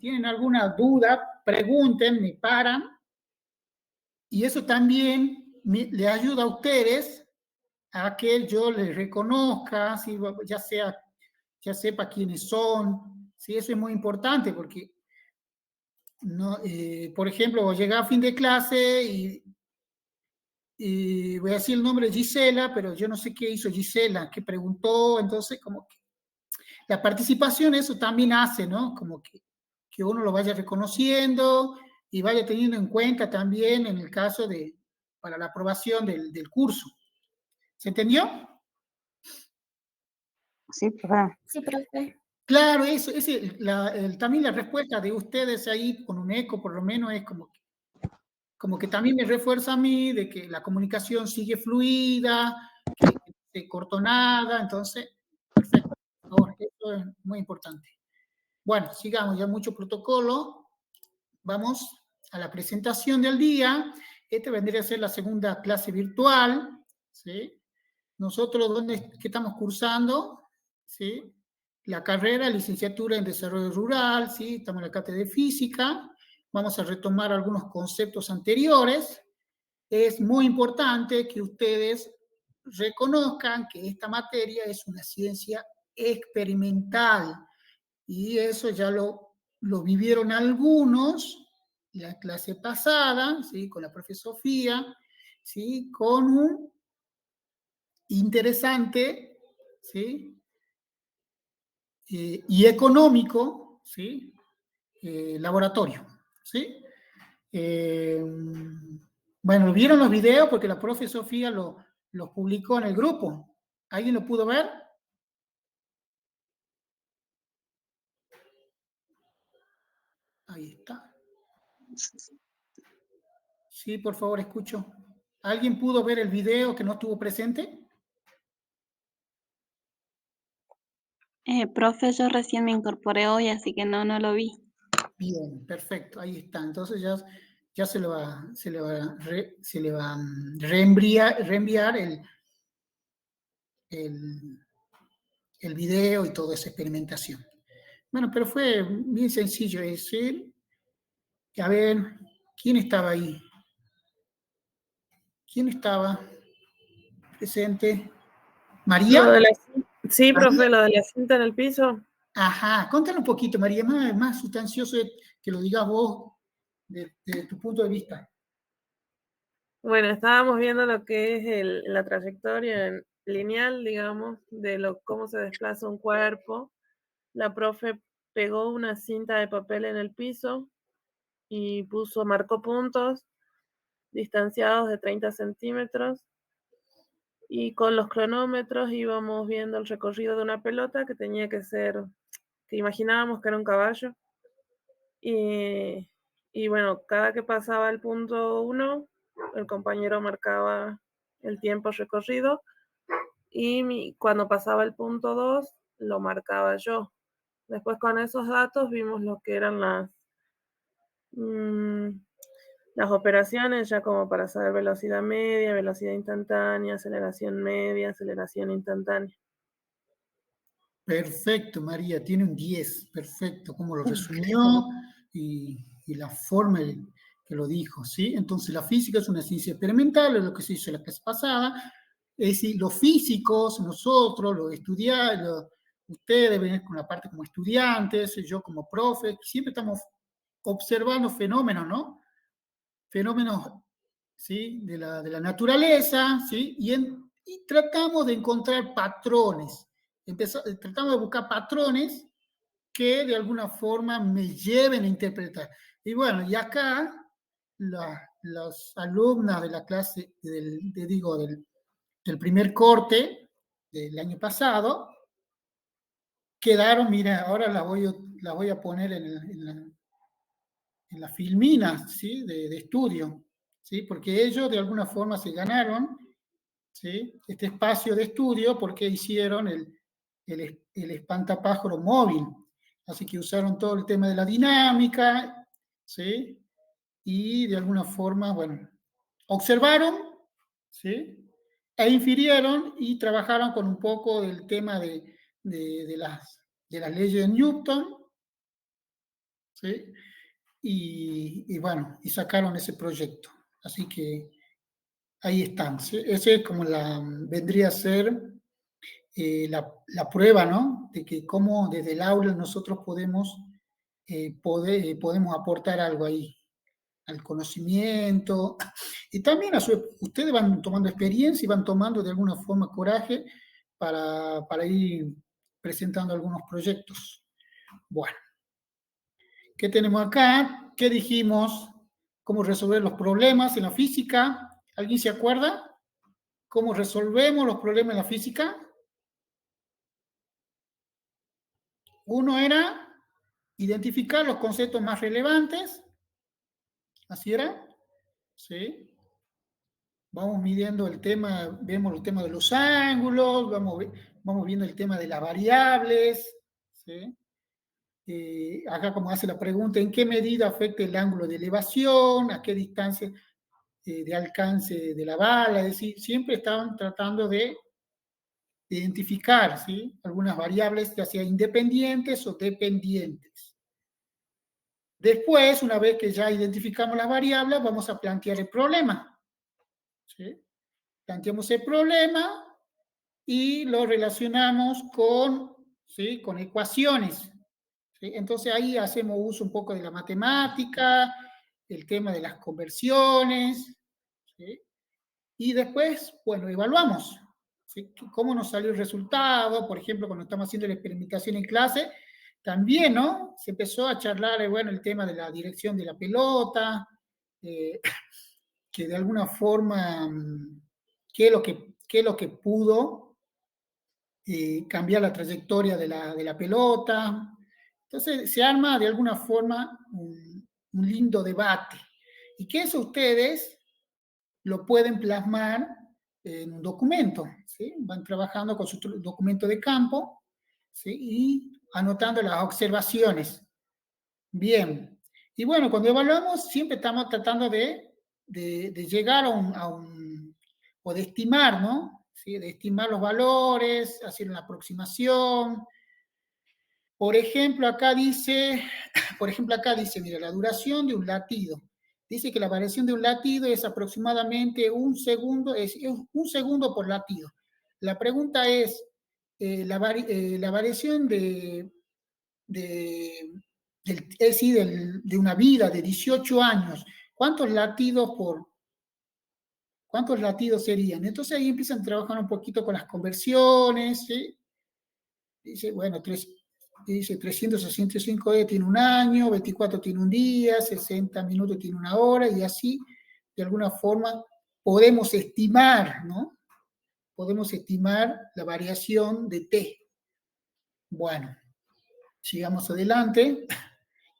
tienen alguna duda, pregunten, me paran. Y eso también le ayuda a ustedes a que yo les reconozca, ¿sí? Ya sepa quiénes son. ¿Sí? Eso es muy importante porque, no, por ejemplo, llega a fin de clase y voy a decir el nombre de Gisela, pero yo no sé qué hizo Gisela, qué preguntó, entonces como que la participación eso también hace, ¿no? Como que uno lo vaya reconociendo y vaya teniendo en cuenta también en el caso para la aprobación del curso. ¿Se entendió? Sí, profe. Sí, profe. Claro, eso, también la respuesta de ustedes ahí con un eco, por lo menos, es como que también me refuerza a mí de que la comunicación sigue fluida, que no se cortó nada, entonces, perfecto. Por favor, eso es muy importante. Bueno, sigamos, ya mucho protocolo. Vamos a la presentación del día. Esta vendría a ser la segunda clase virtual, ¿sí? Nosotros, ¿qué estamos cursando? ¿Sí? La carrera, licenciatura en desarrollo rural, ¿sí? Estamos en la cátedra de física. Vamos a retomar algunos conceptos anteriores. Es muy importante que ustedes reconozcan que esta materia es una ciencia experimental y eso ya lo vivieron algunos la clase pasada, ¿sí? Con la profesora Sofía, ¿sí? Con un interesante, ¿sí? Y económico, ¿sí? Laboratorio, ¿sí? Bueno, ¿vieron los videos? Porque la profe Sofía los publicó en el grupo. ¿Alguien lo pudo ver? Ahí está. Sí, por favor, escucho. ¿Alguien pudo ver el video que no estuvo presente? Profe, yo recién me incorporé hoy, así que no lo vi. Bien, perfecto, ahí está. Entonces ya se le va a reenviar el video y toda esa experimentación. Bueno, pero fue bien sencillo ese. A ver, ¿quién estaba ahí? ¿Quién estaba presente? ¿María? Sí, ¿María? profe, lo de la cinta en el piso. Ajá, contale un poquito, María, más sustancioso que lo digas vos de tu punto de vista. Bueno, estábamos viendo lo que es la trayectoria lineal, digamos, de cómo se desplaza un cuerpo. La profe pegó una cinta de papel en el piso y marcó puntos distanciados de 30 centímetros. Y con los cronómetros íbamos viendo el recorrido de una pelota que tenía que ser, que imaginábamos que era un caballo. Y bueno, cada que pasaba el punto 1, el compañero marcaba el tiempo recorrido y cuando pasaba el punto 2, lo marcaba yo. Después con esos datos vimos lo que eran las operaciones, ya como para saber velocidad media, velocidad instantánea, aceleración media, aceleración instantánea. Perfecto, María, tiene un 10, perfecto, como lo resumió y la forma que lo dijo, ¿sí? Entonces la física es una ciencia experimental, es lo que se hizo la clase pasada, es decir, los físicos, nosotros, los estudiantes, ustedes ven con la parte como estudiantes, yo como profe, siempre estamos observando fenómenos, ¿no? Fenómenos, ¿sí? De la naturaleza, ¿sí? Y tratamos de encontrar patrones. Tratamos de buscar patrones que de alguna forma me lleven a interpretar. Y bueno, y acá los alumnos de la clase, del primer corte del año pasado, quedaron, mira, ahora la voy a poner en la filmina, ¿sí? De estudio, ¿sí? Porque ellos de alguna forma se ganaron, ¿sí? Este espacio de estudio porque hicieron el espantapájaro móvil. Así que usaron todo el tema de la dinámica, ¿sí? Y de alguna forma, bueno, observaron, ¿sí? E infirieron y trabajaron con un poco del tema de las leyes de Newton, ¿sí? Y bueno, y sacaron ese proyecto. Así que ahí están. ¿Sí? Ese es como vendría a ser la prueba, ¿no? De que cómo desde el aula nosotros podemos aportar algo ahí, al conocimiento. Y también ustedes van tomando experiencia y van tomando de alguna forma coraje para ir presentando algunos proyectos. Bueno, ¿qué tenemos acá? ¿Qué dijimos? ¿Cómo resolver los problemas en la física? ¿Alguien se acuerda? ¿Cómo resolvemos los problemas en la física? Uno era identificar los conceptos más relevantes. ¿Así era? Sí. Vamos midiendo el tema, vemos el tema de los ángulos, vamos viendo el tema de las variables. ¿Sí? Acá como hace la pregunta, ¿en qué medida afecta el ángulo de elevación? ¿A qué distancia de alcance de la bala? Es decir, siempre estaban tratando de identificar, ¿sí? Algunas variables, ya sea independientes o dependientes. Después, una vez que ya identificamos las variables, vamos a plantear el problema. ¿Sí? Planteamos el problema y lo relacionamos ¿sí? Con ecuaciones. ¿Sí? Entonces ahí hacemos uso un poco de la matemática, el tema de las conversiones, ¿sí? Y después, bueno, evaluamos, ¿sí? Cómo nos salió el resultado. Por ejemplo, cuando estamos haciendo la experimentación en clase, también, ¿no? Se empezó a charlar, bueno, el tema de la dirección de la pelota, que de alguna forma, qué es lo que pudo cambiar la trayectoria de la pelota. Entonces, se arma de alguna forma un lindo debate. Y que eso ustedes lo pueden plasmar en un documento, ¿sí? Van trabajando con su documento de campo, ¿sí? Y anotando las observaciones. Bien. Y bueno, cuando evaluamos, siempre estamos tratando de llegar o de estimar, ¿no? ¿Sí? De estimar los valores, hacer una aproximación. Por ejemplo, acá dice, mira, la duración de un latido. Dice que la variación de un latido es aproximadamente un segundo, es un segundo por latido. La pregunta es, la variación de una vida de 18 años, ¿cuántos latidos serían? Entonces ahí empiezan a trabajar un poquito con las conversiones, ¿sí? Dice, bueno, dice 365 días tiene un año, 24 tiene un día, 60 minutos tiene una hora, y así, de alguna forma, podemos estimar, ¿no? Podemos estimar la variación de t. Bueno, sigamos adelante.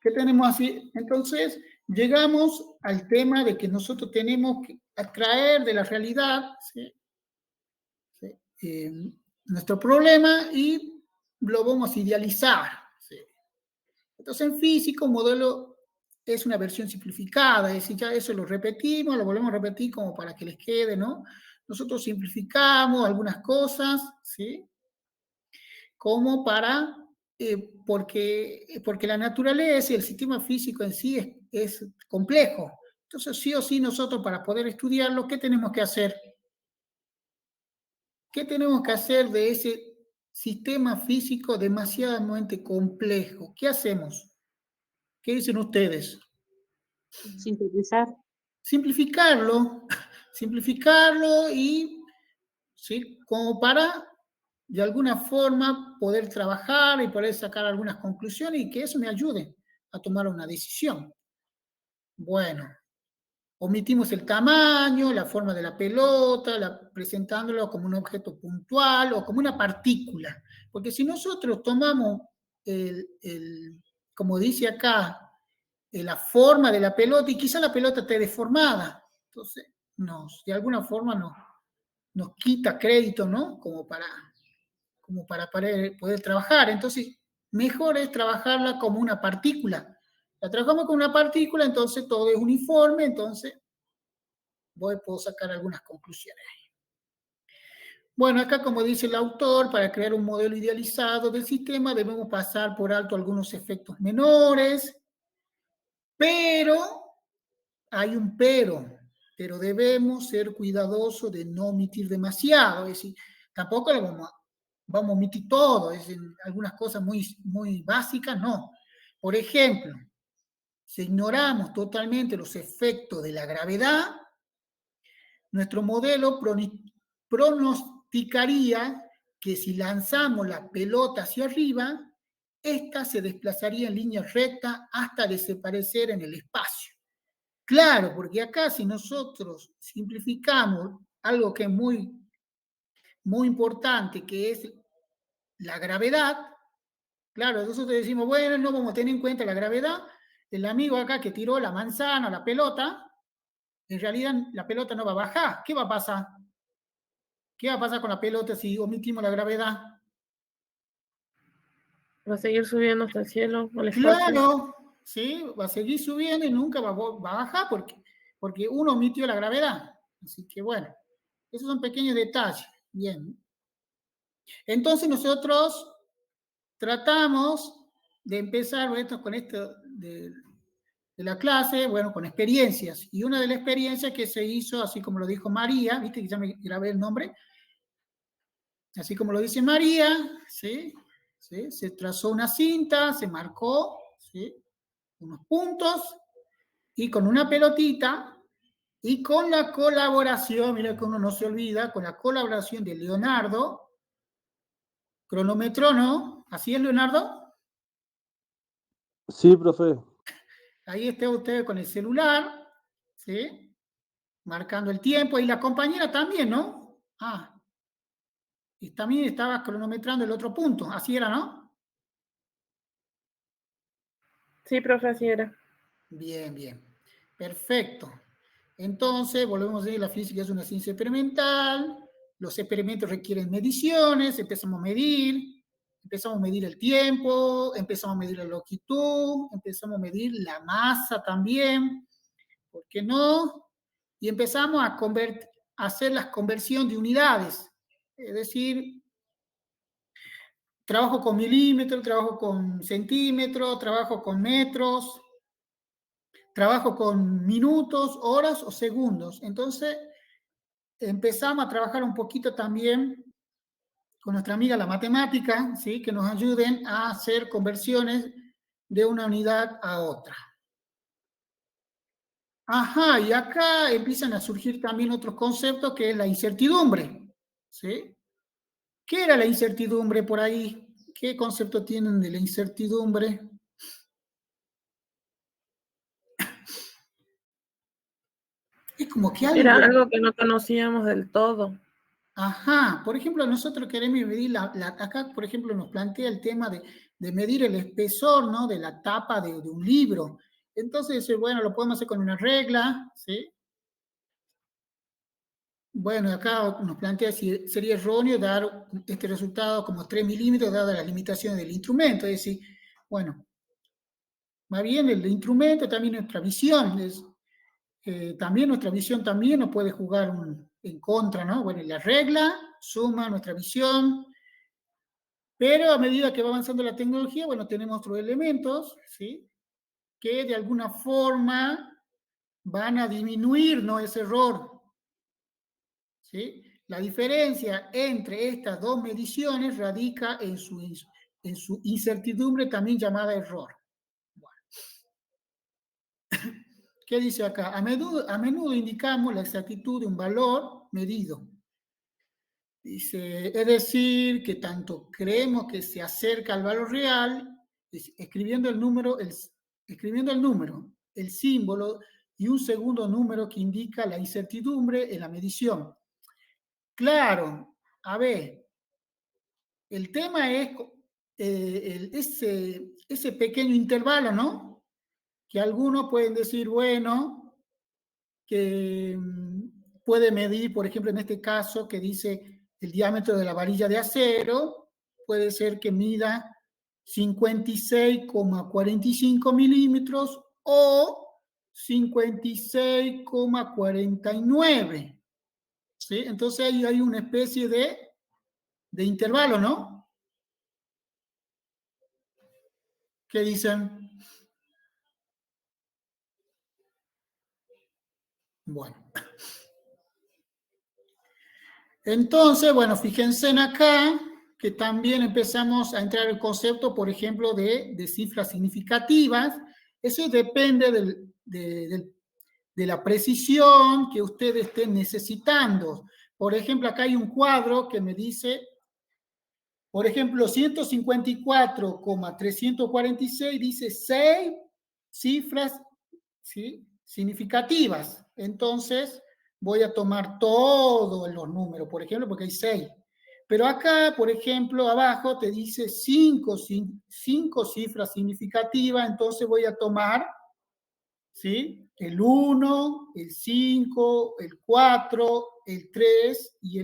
¿Qué tenemos así? Entonces, llegamos al tema de que nosotros tenemos que atraer de la realidad, ¿sí? ¿Sí? Nuestro problema y lo vamos a idealizar. ¿Sí? Entonces, en física, un modelo es una versión simplificada, es decir, ya eso lo repetimos, lo volvemos a repetir como para que les quede, ¿no? Nosotros simplificamos algunas cosas, ¿sí? Como porque la naturaleza y el sistema físico en sí es complejo. Entonces, sí o sí, nosotros para poder estudiarlo, ¿qué tenemos que hacer? ¿Qué tenemos que hacer de ese sistema físico demasiadamente complejo? ¿Qué hacemos? ¿Qué dicen ustedes? Sintetizar. Simplificarlo y, ¿sí? Como para, de alguna forma, poder trabajar y poder sacar algunas conclusiones y que eso me ayude a tomar una decisión. Bueno, omitimos el tamaño, la forma de la pelota, presentándolo como un objeto puntual o como una partícula. Porque si nosotros tomamos, como dice acá, la forma de la pelota, y quizá la pelota esté deformada, entonces de alguna forma nos quita crédito, ¿no? Como para poder trabajar. Entonces, mejor es trabajarla como una partícula. La trabajamos como una partícula, entonces todo es uniforme, entonces puedo sacar algunas conclusiones. Bueno, acá como dice el autor, para crear un modelo idealizado del sistema debemos pasar por alto algunos efectos menores, Pero hay un pero debemos ser cuidadosos de no omitir demasiado, es decir, tampoco lo vamos a omitir todo, es decir, algunas cosas muy básicas, no. Por ejemplo, si ignoramos totalmente los efectos de la gravedad, nuestro modelo pronosticaría que si lanzamos la pelota hacia arriba, esta se desplazaría en línea recta hasta desaparecer en el espacio. Claro, porque acá si nosotros simplificamos algo que es muy importante, que es la gravedad, claro, nosotros decimos, bueno, no vamos a tener en cuenta la gravedad, el amigo acá que tiró la manzana, la pelota, en realidad la pelota no va a bajar. ¿Qué va a pasar? ¿Qué va a pasar con la pelota si omitimos la gravedad? Va a seguir subiendo hasta el cielo, al espacio. Claro, sí, va a seguir subiendo y nunca va a bajar porque uno omitió la gravedad. Así que bueno, esos son pequeños detalles. Bien. Entonces nosotros tratamos de empezar con esto de la clase, bueno, con experiencias. Y una de las experiencias que se hizo, así como lo dijo María, viste que ya me grabé el nombre, así como lo dice María, ¿sí? ¿Sí? Se trazó una cinta, se marcó, ¿sí? Unos puntos, y con una pelotita, y con la colaboración, mira que uno no se olvida, con la colaboración de Leonardo, cronometró, ¿no? ¿Así es, Leonardo? Sí, profe. Ahí está usted con el celular, ¿sí? Marcando el tiempo, y la compañera también, ¿no? Ah, y también estaba cronometrando el otro punto, así era, ¿no? Sí, profe, así era. Bien, bien. Perfecto. Entonces, volvemos a decir, la física es una ciencia experimental, los experimentos requieren mediciones, empezamos a medir el tiempo, empezamos a medir la longitud, empezamos a medir la masa también, ¿por qué no? Y empezamos a hacer la conversión de unidades, es decir, trabajo con milímetros, trabajo con centímetros, trabajo con metros, trabajo con minutos, horas o segundos. Entonces, empezamos a trabajar un poquito también con nuestra amiga la matemática, ¿sí? Que nos ayuden a hacer conversiones de una unidad a otra. Ajá, y acá empiezan a surgir también otros conceptos que es la incertidumbre, ¿sí? ¿Qué era la incertidumbre por ahí? ¿Qué concepto tienen de la incertidumbre? Es como que Era algo que no conocíamos del todo. Ajá, por ejemplo, nosotros queremos medir acá, por ejemplo, nos plantea el tema de medir el espesor, ¿no? De la tapa de un libro. Entonces, bueno, lo podemos hacer con una regla, ¿sí? Bueno, acá nos plantea si sería erróneo dar este resultado como 3 milímetros dadas las limitaciones del instrumento. Es decir, bueno, más bien el instrumento, también nuestra visión, también nuestra visión también nos puede jugar en contra, ¿no? Bueno, la regla suma nuestra visión, pero a medida que va avanzando la tecnología, bueno, tenemos otros elementos, ¿sí? Que de alguna forma van a disminuir, ¿no? Ese error, ¿sí? La diferencia entre estas dos mediciones radica en su incertidumbre, también llamada error. Bueno. ¿Qué dice acá? A menudo indicamos la exactitud de un valor medido. Dice, es decir, que tanto creemos que se acerca al valor real, escribiendo el número, el símbolo y un segundo número que indica la incertidumbre en la medición. Claro, a ver, el tema es ese pequeño intervalo, ¿no? Que algunos pueden decir, bueno, que puede medir, por ejemplo, en este caso, que dice el diámetro de la varilla de acero, puede ser que mida 56,45 milímetros o 56,49. ¿Sí? Entonces ahí hay una especie de intervalo, ¿no? ¿Qué dicen? Bueno. Entonces, bueno, fíjense en acá que también empezamos a entrar el concepto, por ejemplo, de cifras significativas. Eso depende de la precisión que ustedes estén necesitando. Por ejemplo, acá hay un cuadro que me dice, por ejemplo, 154,346 dice 6 cifras, ¿sí?, significativas. Entonces, voy a tomar todos los números, por ejemplo, porque hay 6. Pero acá, por ejemplo, abajo te dice 5 cifras significativas, entonces voy a tomar, ¿sí?, el 1, el 5, el 4, el 3 y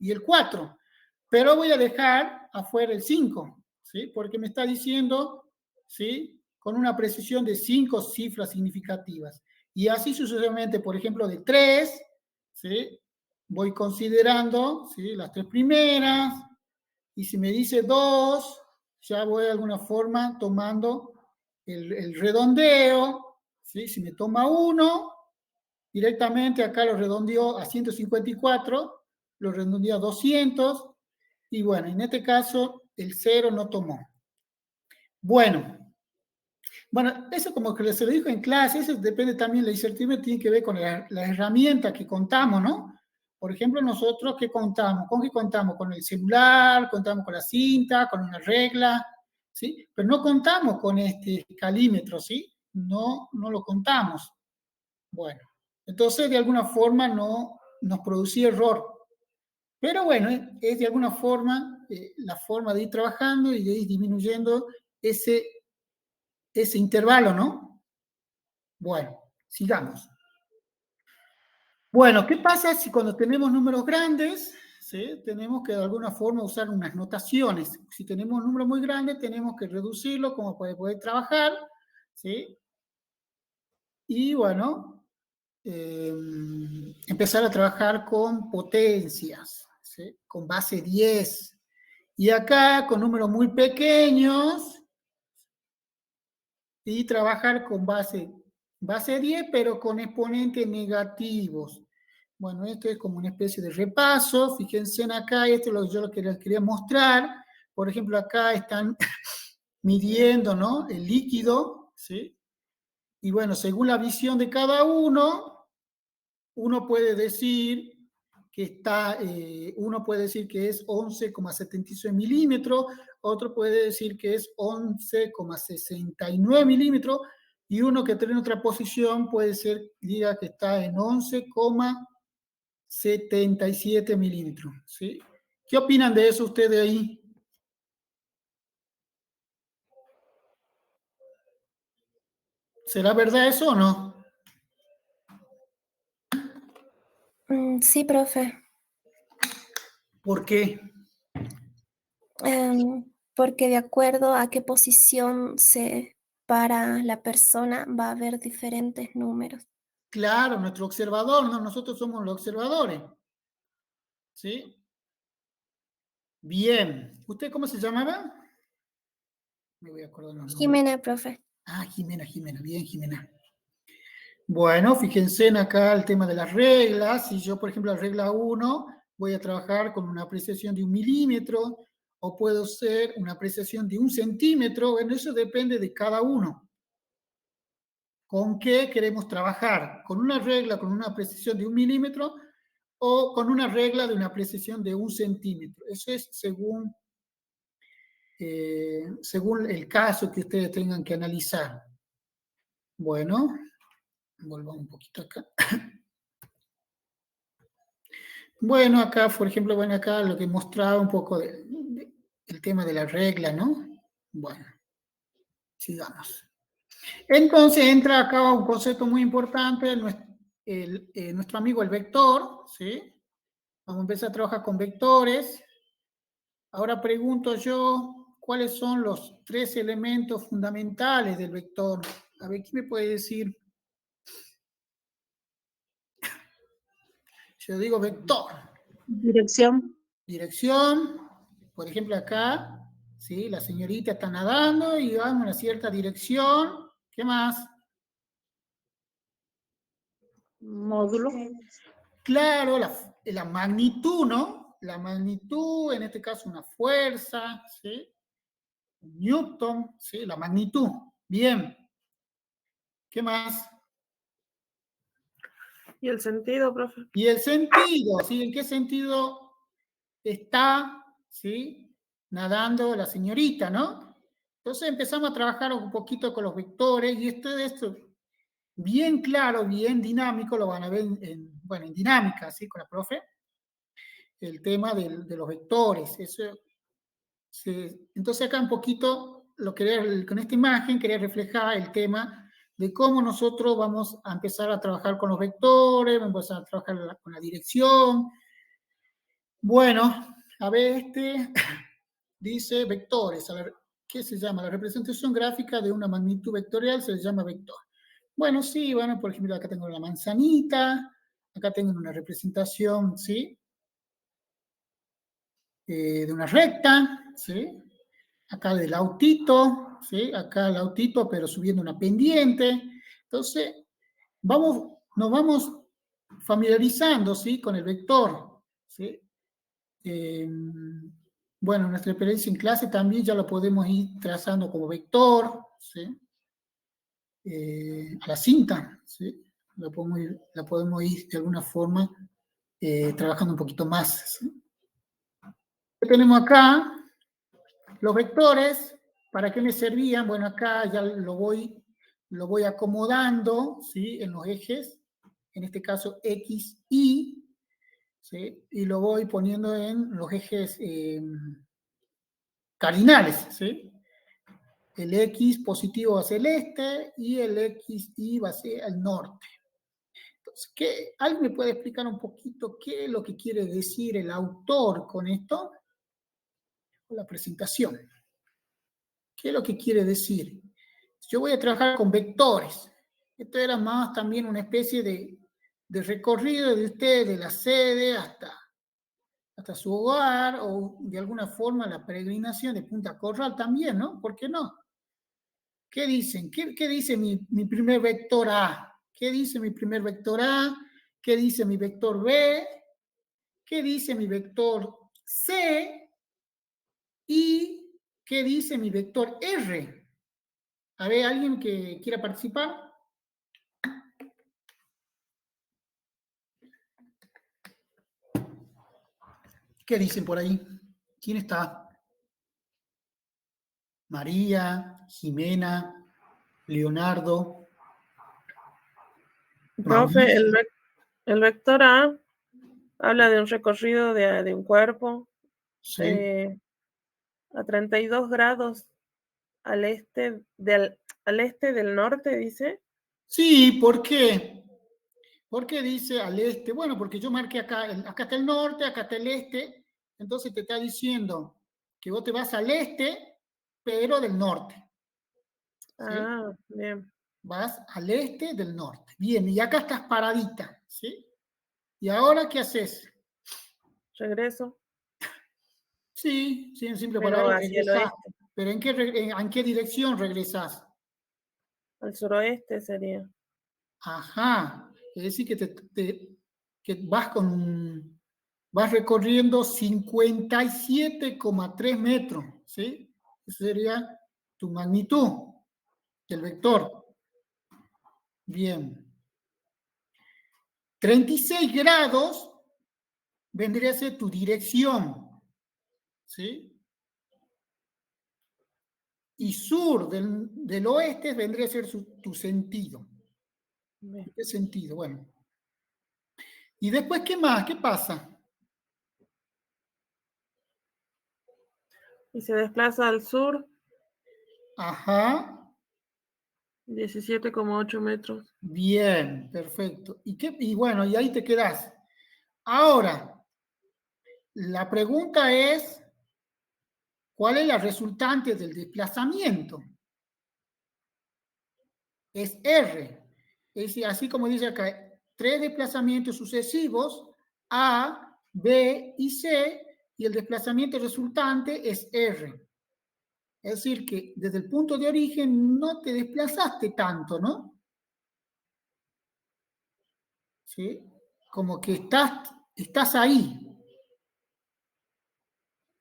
el 4. Pero voy a dejar afuera el 5, ¿sí?, porque me está diciendo, ¿sí?, con una precisión de 5 cifras significativas. Y así sucesivamente, por ejemplo, de 3, ¿sí?, voy considerando, ¿sí?, las 3 primeras, y si me dice 2, ya voy de alguna forma tomando el redondeo, ¿sí? Si me toma 1, directamente acá lo redondeo a 154, lo redondeo a 200, y bueno, en este caso el 0 no tomó. Bueno, eso como que se lo dijo en clase, eso depende también, la incertidumbre tiene que ver con la herramienta que contamos, ¿no? Por ejemplo, nosotros, ¿qué contamos? ¿Con qué contamos? Con el celular, contamos con la cinta, con una regla, ¿sí? Pero no contamos con este calímetro, ¿sí? No lo contamos. Bueno, entonces de alguna forma no nos producía error. Pero bueno, es de alguna forma la forma de ir trabajando y de ir disminuyendo ese intervalo, ¿no? Bueno, sigamos. Bueno, ¿qué pasa si cuando tenemos números grandes, ¿sí?, tenemos que de alguna forma usar unas notaciones? Si tenemos un número muy grande, tenemos que reducirlo como para poder trabajar, ¿sí? Y bueno, empezar a trabajar con potencias, ¿sí?, con base 10. Y acá con números muy pequeños, y trabajar con base 10, pero con exponentes negativos. Bueno, esto es como una especie de repaso. Fíjense en acá, esto es lo que yo les quería mostrar. Por ejemplo, acá están midiendo, ¿no?, el líquido, ¿sí? Y bueno, según la visión de cada uno, uno puede decir que es 11,76 milímetros, otro puede decir que es 11,69 milímetros, y uno que tiene otra posición puede ser, diga que está en 11,77 milímetros, ¿sí? ¿Qué opinan de eso ustedes ahí? ¿Será verdad eso o no? Sí, profe. ¿Por qué? Porque de acuerdo a qué posición se para la persona va a haber diferentes números. Claro, nuestro observador, ¿no? Nosotros somos los observadores, ¿sí? Bien. ¿Usted cómo se llamaba? Me voy a acordar los nombres. Jimena, profe. Ah, Jimena. Bien, Jimena. Bueno, fíjense en acá el tema de las reglas. Si yo, por ejemplo, la regla 1, voy a trabajar con una apreciación de 1 milímetro, o puedo ser una apreciación de 1 centímetro. Bueno, eso depende de cada uno. ¿Con qué queremos trabajar? ¿Con una regla con una precisión de 1 milímetro o con una regla de una precisión de 1 centímetro? Eso es según el caso que ustedes tengan que analizar. Bueno, volvamos un poquito acá. Bueno, acá, por ejemplo, acá lo que mostraba un poco el tema de la regla, ¿no? Bueno, sigamos. Entonces entra acá un concepto muy importante, nuestro amigo el vector, ¿sí? Vamos a empezar a trabajar con vectores. Ahora pregunto yo, ¿cuáles son los 3 elementos fundamentales del vector? A ver, ¿quién me puede decir? Yo digo vector. Dirección. Dirección, por ejemplo acá, ¿sí?, la señorita está nadando y va en una cierta dirección. ¿Qué más? módulo. Claro, la magnitud, ¿no? La magnitud, en este caso una fuerza, ¿sí? Newton, ¿sí? La magnitud. Bien. ¿Qué más? ¿Y el sentido, profe? Y el sentido, ¿sí? ¿En qué sentido está, ¿sí? Nadando la señorita, ¿no? Entonces empezamos a trabajar un poquito con los vectores y esto bien claro, bien dinámico, lo van a ver en dinámica, ¿sí? Con la profe, el tema de los vectores. Entonces acá un poquito, con esta imagen quería reflejar el tema de cómo nosotros vamos a empezar a trabajar con los vectores, vamos a trabajar con la dirección. Bueno, a ver, dice vectores. A ver, ¿qué se llama? La representación gráfica de una magnitud vectorial se le llama vector. Bueno, sí, bueno, por ejemplo, acá tengo la manzanita, acá tengo una representación, ¿sí? De una recta, ¿sí? Acá del autito, ¿sí? Acá el autito, pero subiendo una pendiente. Entonces, nos vamos familiarizando, ¿sí? Con el vector, ¿sí? Bueno, nuestra experiencia en clase también ya lo podemos ir trazando como vector, ¿sí? A la cinta, ¿sí? La podemos ir de alguna forma trabajando un poquito más, ¿sí? ¿Qué tenemos acá? Los vectores, ¿para qué me servían? Bueno, acá ya lo voy acomodando, ¿sí? En los ejes, en este caso X, Y, ¿sí? Y lo voy poniendo en los ejes cardinales, ¿sí? El X positivo hacia el este y el XY va hacia el norte. Entonces, ¿alguien me puede explicar un poquito qué es lo que quiere decir el autor con esto? Con la presentación. ¿Qué es lo que quiere decir? Yo voy a trabajar con vectores. Esto era más también una especie de recorrido de usted, de la sede hasta su hogar, o de alguna forma la peregrinación de Punta Corral también, ¿no? ¿Por qué no? ¿Qué dicen? ¿Qué dice mi primer vector A? ¿Qué dice mi primer vector A? ¿Qué dice mi vector B? ¿Qué dice mi vector C? ¿Y qué dice mi vector R? A ver, ¿alguien que quiera participar? ¿Qué dicen por ahí? ¿Quién está? María, Jimena, Leonardo. Profe, el vector A habla de un recorrido de un cuerpo Sí. A 32 grados al este del norte, dice. Sí, ¿por qué? ¿Por qué dice al este? Bueno, porque yo marqué acá está el norte, acá está el este, entonces te está diciendo que vos te vas al este, pero del norte. ¿Sí? Ah, bien. Vas al este del norte. Bien, y acá estás paradita, ¿sí? ¿Y ahora qué haces? Regreso. Sí, en simple Pero palabra, hacia el regresás. oeste. ¿Pero en qué dirección regresás? Al suroeste sería. Ajá, es decir que vas recorriendo 57,3 metros, ¿sí? Esa sería tu magnitud del vector. Bien. 36 grados vendría a ser tu dirección, ¿sí? Y sur del oeste vendría a ser tu sentido. Bien. ¿Qué sentido? Bueno. ¿Y después qué más? ¿Qué pasa? Y se desplaza al sur. Ajá. 17,8 metros. Bien, perfecto. Y bueno, y ahí te quedás. Ahora, la pregunta es, ¿cuál es la resultante del desplazamiento? Es R. Es decir, así como dice acá, 3 desplazamientos sucesivos, A, B y C, y el desplazamiento resultante es R. Es decir, que desde el punto de origen no te desplazaste tanto, ¿no? ¿sí? Como que estás ahí.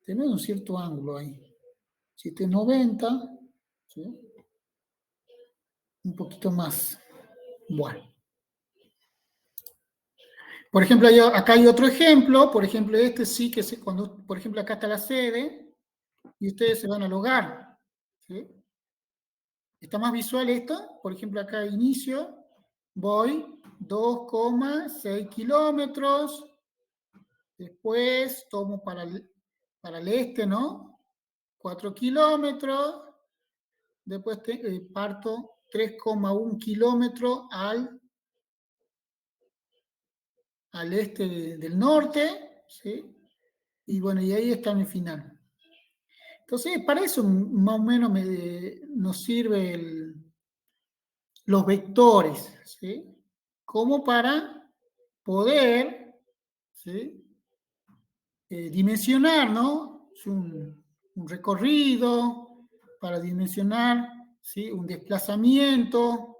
Tenés un cierto ángulo ahí. 790, ¿sí? Un poquito más. Bueno. Por ejemplo, acá hay otro ejemplo. Por ejemplo, este sí que cuando, por ejemplo, acá está la sede y ustedes se van al hogar. ¿Sí? ¿Está más visual esto? Por ejemplo, acá inicio, voy 2,6 kilómetros. Después tomo para el este, ¿no? 4 kilómetros. Después parto 3,1 kilómetros al este del norte, ¿sí? Y bueno, y ahí está mi final. Entonces, para eso más o menos nos sirve los vectores, ¿sí? Como para poder, ¿sí? Dimensionar, ¿no? Un recorrido, para dimensionar, ¿sí? Un desplazamiento,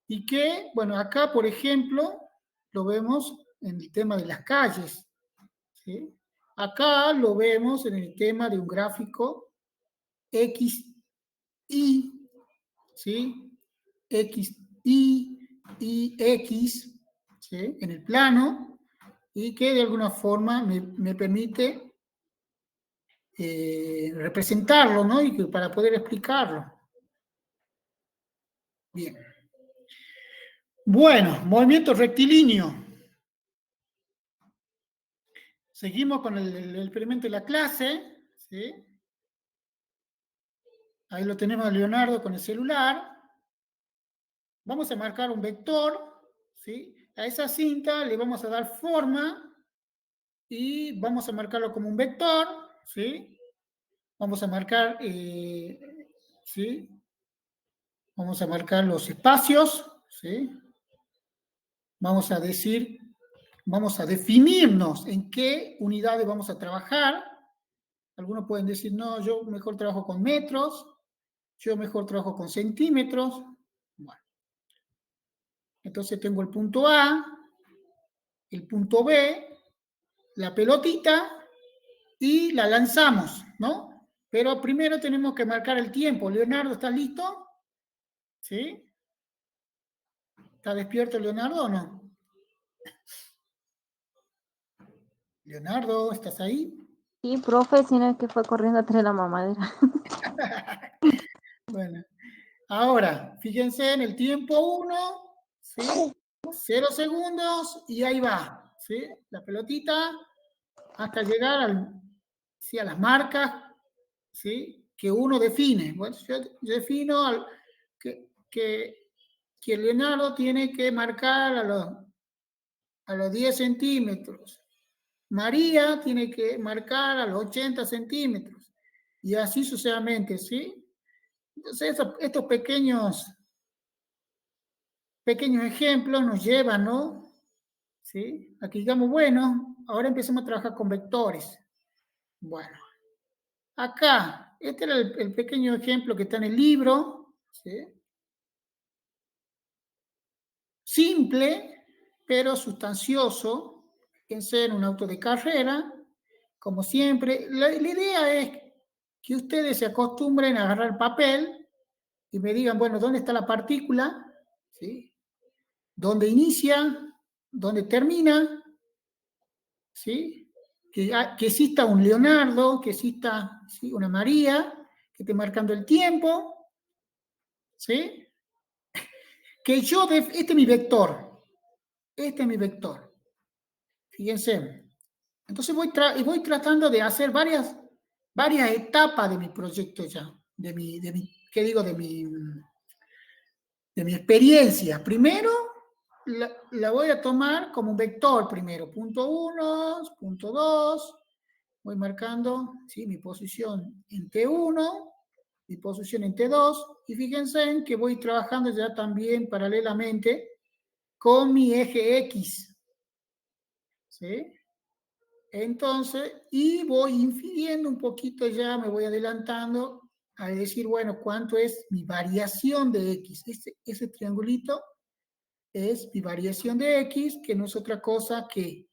y que, bueno, acá, por ejemplo, lo vemos en el tema de las calles, ¿sí? Acá lo vemos en el tema de un gráfico X, Y, ¿sí? X, Y, X, ¿sí? En el plano, y que de alguna forma me permite representarlo, ¿no? Y para poder explicarlo. Bien. Bueno, movimiento rectilíneo. Seguimos con el experimento de la clase, ¿sí? Ahí lo tenemos a Leonardo con el celular. Vamos a marcar un vector, ¿sí? A esa cinta le vamos a dar forma y vamos a marcarlo como un vector, ¿sí? Vamos a marcar, ¿sí? Vamos a marcar los espacios, ¿sí? Vamos a definirnos en qué unidades vamos a trabajar. Algunos pueden decir, no, yo mejor trabajo con metros, yo mejor trabajo con centímetros. Bueno. Entonces tengo el punto A, el punto B, la pelotita y la lanzamos, ¿no? Pero primero tenemos que marcar el tiempo. Leonardo, ¿estás listo? ¿Sí? ¿Está despierto Leonardo o no? Leonardo, ¿estás ahí? Sí, profe, sino es que fue corriendo atrás de la mamadera. Bueno, ahora, fíjense en el tiempo 1, ¿sí? 0 segundos y ahí va, ¿sí? La pelotita hasta llegar a las marcas, ¿sí? Que uno define. Bueno, yo defino que Leonardo tiene que marcar a los 10 centímetros. María tiene que marcar a los 80 centímetros. Y así sucesivamente, ¿sí? Entonces, estos pequeños ejemplos nos llevan, ¿no? ¿Sí? Aquí digamos, bueno, ahora empecemos a trabajar con vectores. Bueno, acá, este era el pequeño ejemplo que está en el libro, ¿sí? Simple, pero sustancioso. Fíjense en un auto de carrera, como siempre. La idea es que ustedes se acostumbren a agarrar papel y me digan, bueno, ¿dónde está la partícula? ¿Sí? ¿Dónde inicia? ¿Dónde termina? ¿Sí? Que exista un Leonardo, que exista, ¿sí? Una María, que esté marcando el tiempo, ¿sí? Que este es mi vector, fíjense. Entonces voy tratando de hacer varias etapas de mi proyecto ya, de mi experiencia. Primero, la voy a tomar como un vector primero, punto 1, punto 2, voy marcando, ¿sí? Mi posición en T1, mi posición en T2, y fíjense en que voy trabajando ya también paralelamente con mi eje X, ¿sí? Entonces, y voy infiriendo un poquito ya, me voy adelantando a decir, bueno, ¿cuánto es mi variación de X? Ese triangulito es mi variación de X, que no es otra cosa que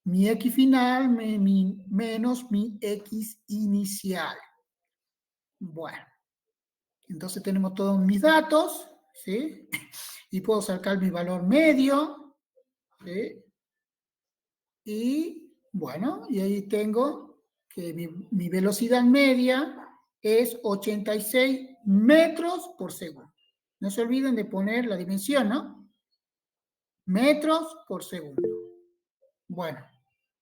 mi X final menos mi X inicial. Bueno, entonces tenemos todos mis datos, ¿sí? Y puedo sacar mi valor medio, ¿sí? Y bueno, y ahí tengo que mi velocidad media es 86 metros por segundo. No se olviden de poner la dimensión, ¿no? Metros por segundo. Bueno,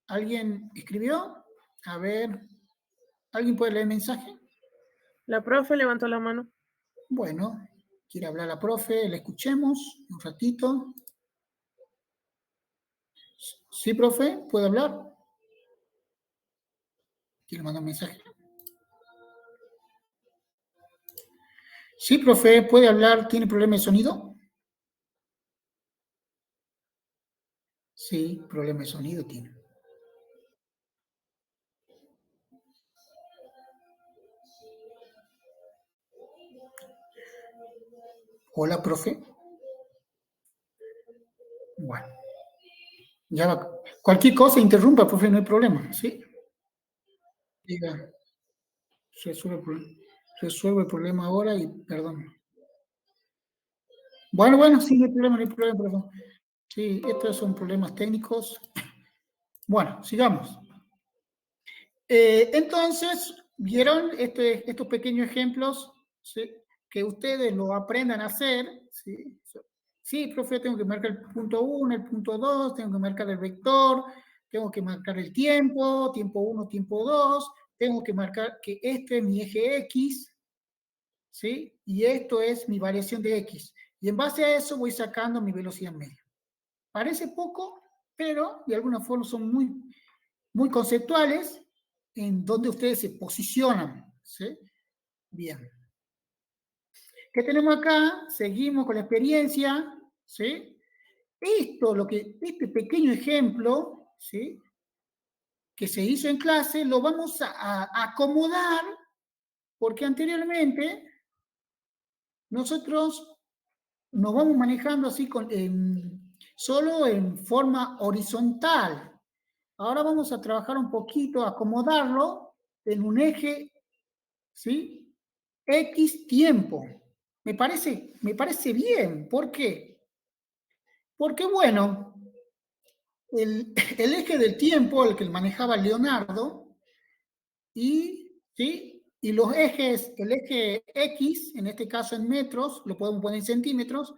¿alguien escribió? A ver, ¿alguien puede leer el mensaje? La profe levantó la mano. Bueno, quiere hablar la profe, la escuchemos un ratito. Sí, profe, ¿puede hablar? ¿Quiere mandar un mensaje? Sí, profe, ¿puede hablar? ¿Tiene problema de sonido? Sí, problema de sonido tiene. Hola, profe. Bueno. Ya va. Cualquier cosa interrumpa, profe, no hay problema, ¿sí? Diga, resuelve el problema ahora y perdón. Bueno, sí, no hay problema, profe. Sí, estos son problemas técnicos. Bueno, sigamos. Entonces, ¿vieron estos pequeños ejemplos? ¿Sí? Que ustedes lo aprendan a hacer. ¿Sí? Sí, profe, tengo que marcar el punto 1, el punto 2, tengo que marcar el vector, tengo que marcar el tiempo 1, tiempo 2, tengo que marcar que este es mi eje X, ¿sí? Y esto es mi variación de X. Y en base a eso voy sacando mi velocidad media. Parece poco, pero de alguna forma son muy conceptuales en donde ustedes se posicionan, ¿sí? Bien. ¿Qué tenemos acá? Seguimos con la experiencia, ¿sí? Este pequeño ejemplo, ¿sí? Que se hizo en clase, lo vamos a acomodar porque anteriormente nosotros nos vamos manejando así solo en forma horizontal. Ahora vamos a trabajar un poquito, acomodarlo en un eje, ¿sí? X tiempo. Me parece bien. ¿Por qué? Porque, bueno, el eje del tiempo, el que manejaba Leonardo, ¿sí? Y los ejes, el eje X, en este caso en metros, lo podemos poner en centímetros,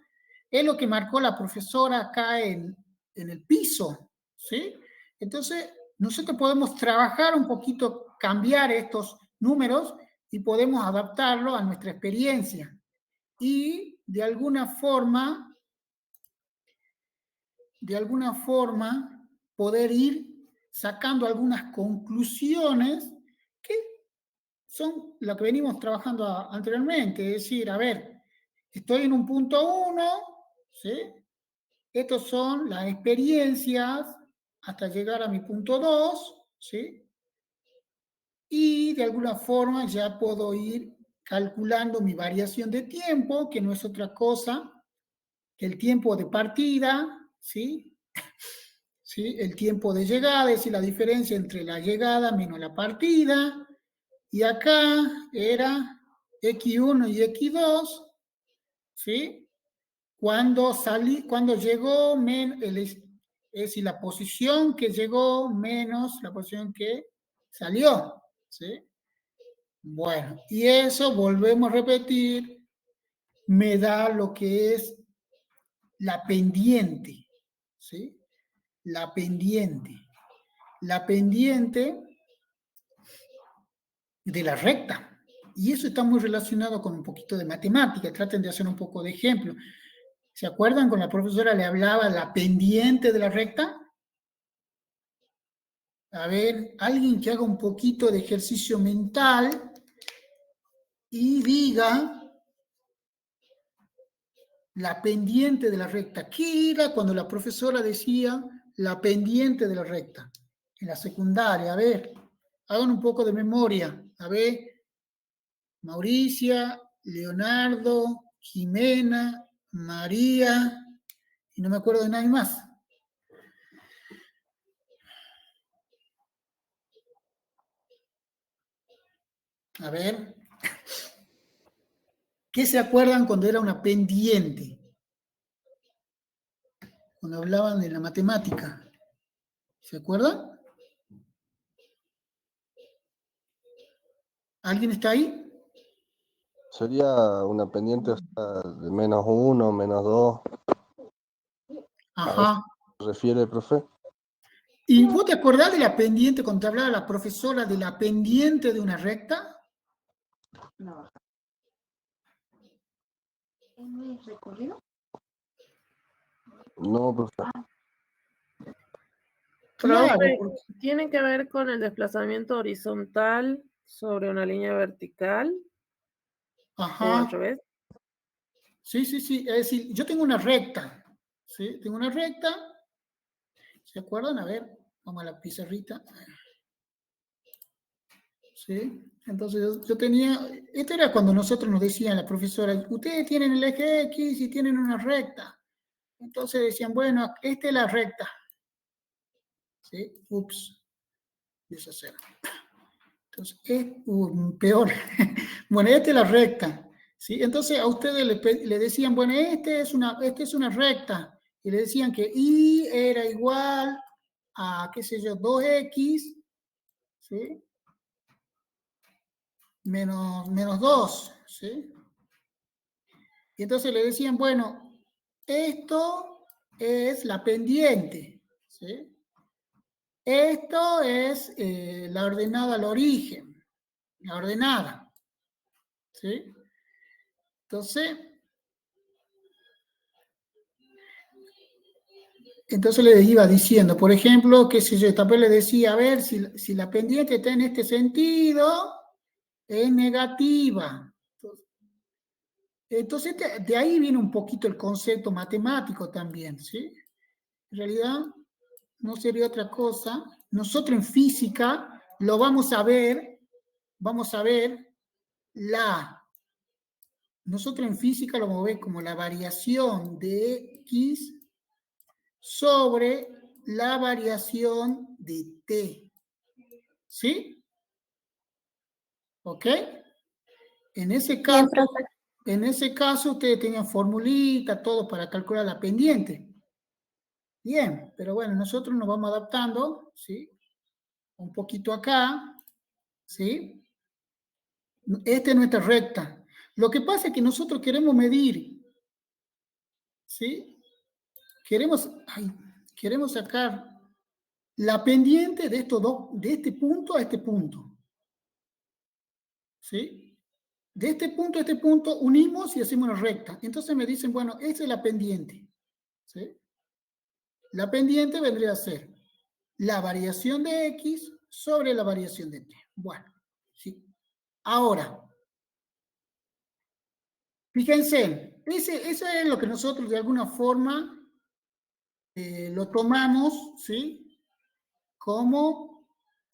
es lo que marcó la profesora acá en el piso, ¿sí? Entonces, nosotros podemos trabajar un poquito, cambiar estos números y podemos adaptarlo a nuestra experiencia. Y de alguna forma poder ir sacando algunas conclusiones que son lo que venimos trabajando anteriormente, es decir, a ver, estoy en un punto 1, ¿sí? Estas son las experiencias hasta llegar a mi punto 2, ¿sí? Y de alguna forma ya puedo ir calculando mi variación de tiempo, que no es otra cosa que el tiempo de partida, ¿sí? ¿Sí? El tiempo de llegada, es decir, la diferencia entre la llegada menos la partida. Y acá era X1 y X2, ¿sí? Cuando llegó, es decir, la posición que llegó menos la posición que salió, ¿sí? Bueno, y eso, volvemos a repetir, me da lo que es la pendiente, ¿sí? La pendiente de la recta. Y eso está muy relacionado con un poquito de matemática. Traten de hacer un poco de ejemplo. ¿Se acuerdan? Con la profesora le hablaba la pendiente de la recta. A ver, alguien que haga un poquito de ejercicio mental y diga la pendiente de la recta. ¿Qué era cuando la profesora decía la pendiente de la recta? En la secundaria, a ver, hagan un poco de memoria. A ver, Mauricia, Leonardo, Jimena, María, Y no me acuerdo de nadie más. A ver. ¿Qué se acuerdan cuando era una pendiente? Cuando hablaban de la matemática. ¿Se acuerdan? ¿Alguien está ahí? Sería una pendiente, o sea, de -1, -2. ¿A eso Ajá. se refiere, profe? ¿Y vos te acordás de la pendiente cuando te hablaba la profesora de la pendiente de una recta? No. ¿En mi recorrido? No, profe. Claro, Profe, porque- ¿tiene que ver con el desplazamiento horizontal sobre una línea vertical o al ajá. revés? Sí, sí, sí. Es decir, yo tengo una recta. ¿Sí? Tengo una recta. ¿Se acuerdan? A ver, vamos a la pizarrita. ¿Sí? Entonces yo tenía, esto era cuando nosotros nos decían la profesora, ustedes tienen el eje X y tienen una recta. Entonces decían, bueno, esta es la recta. ¿Sí? Ups, deshacer. Entonces, es peor. Bueno, esta es la recta. ¿Sí? Entonces a ustedes le decían, bueno, esta es una recta. Y le decían que Y era igual a, qué sé yo, 2X, ¿sí? Menos 2, ¿sí? Y entonces le decían, bueno, esto es la pendiente, ¿sí? Esto es la ordenada al origen, la ordenada, ¿sí? Entonces le iba diciendo, por ejemplo, qué sé yo, también le decía, a ver, si la pendiente está en este sentido, es negativa. Entonces de ahí viene un poquito el concepto matemático también, ¿sí? En realidad no sería otra cosa. Nosotros en física lo vamos a ver nosotros en física lo vamos a ver como la variación de X sobre la variación de T. ¿Sí? ¿Ok? En ese Bien, caso, profe. ustedes tenían formulita, todo para calcular la pendiente. Bien, pero bueno, nosotros nos vamos adaptando, ¿sí? Un poquito acá, ¿sí? Esta es nuestra recta. Lo que pasa es que nosotros queremos medir, ¿sí? Queremos sacar la pendiente de estos dos, de este punto a este punto, ¿sí? De este punto a este punto unimos y hacemos una recta. Entonces me dicen, bueno, esa es la pendiente, ¿sí? La pendiente vendría a ser la variación de X sobre la variación de T. Bueno, ¿sí? Ahora, fíjense, eso es lo que nosotros de alguna forma lo tomamos, ¿sí? Como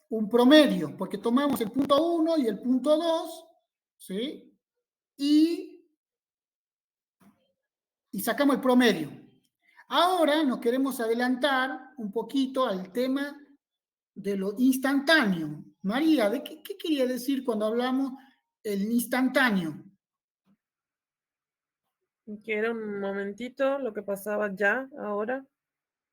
un promedio, porque tomamos el punto 1 y el punto 2, ¿sí? Y sacamos el promedio. Ahora nos queremos adelantar un poquito al tema de lo instantáneo. María, ¿de qué quería decir cuando hablamos el instantáneo? Que era un momentito lo que pasaba ya, ahora.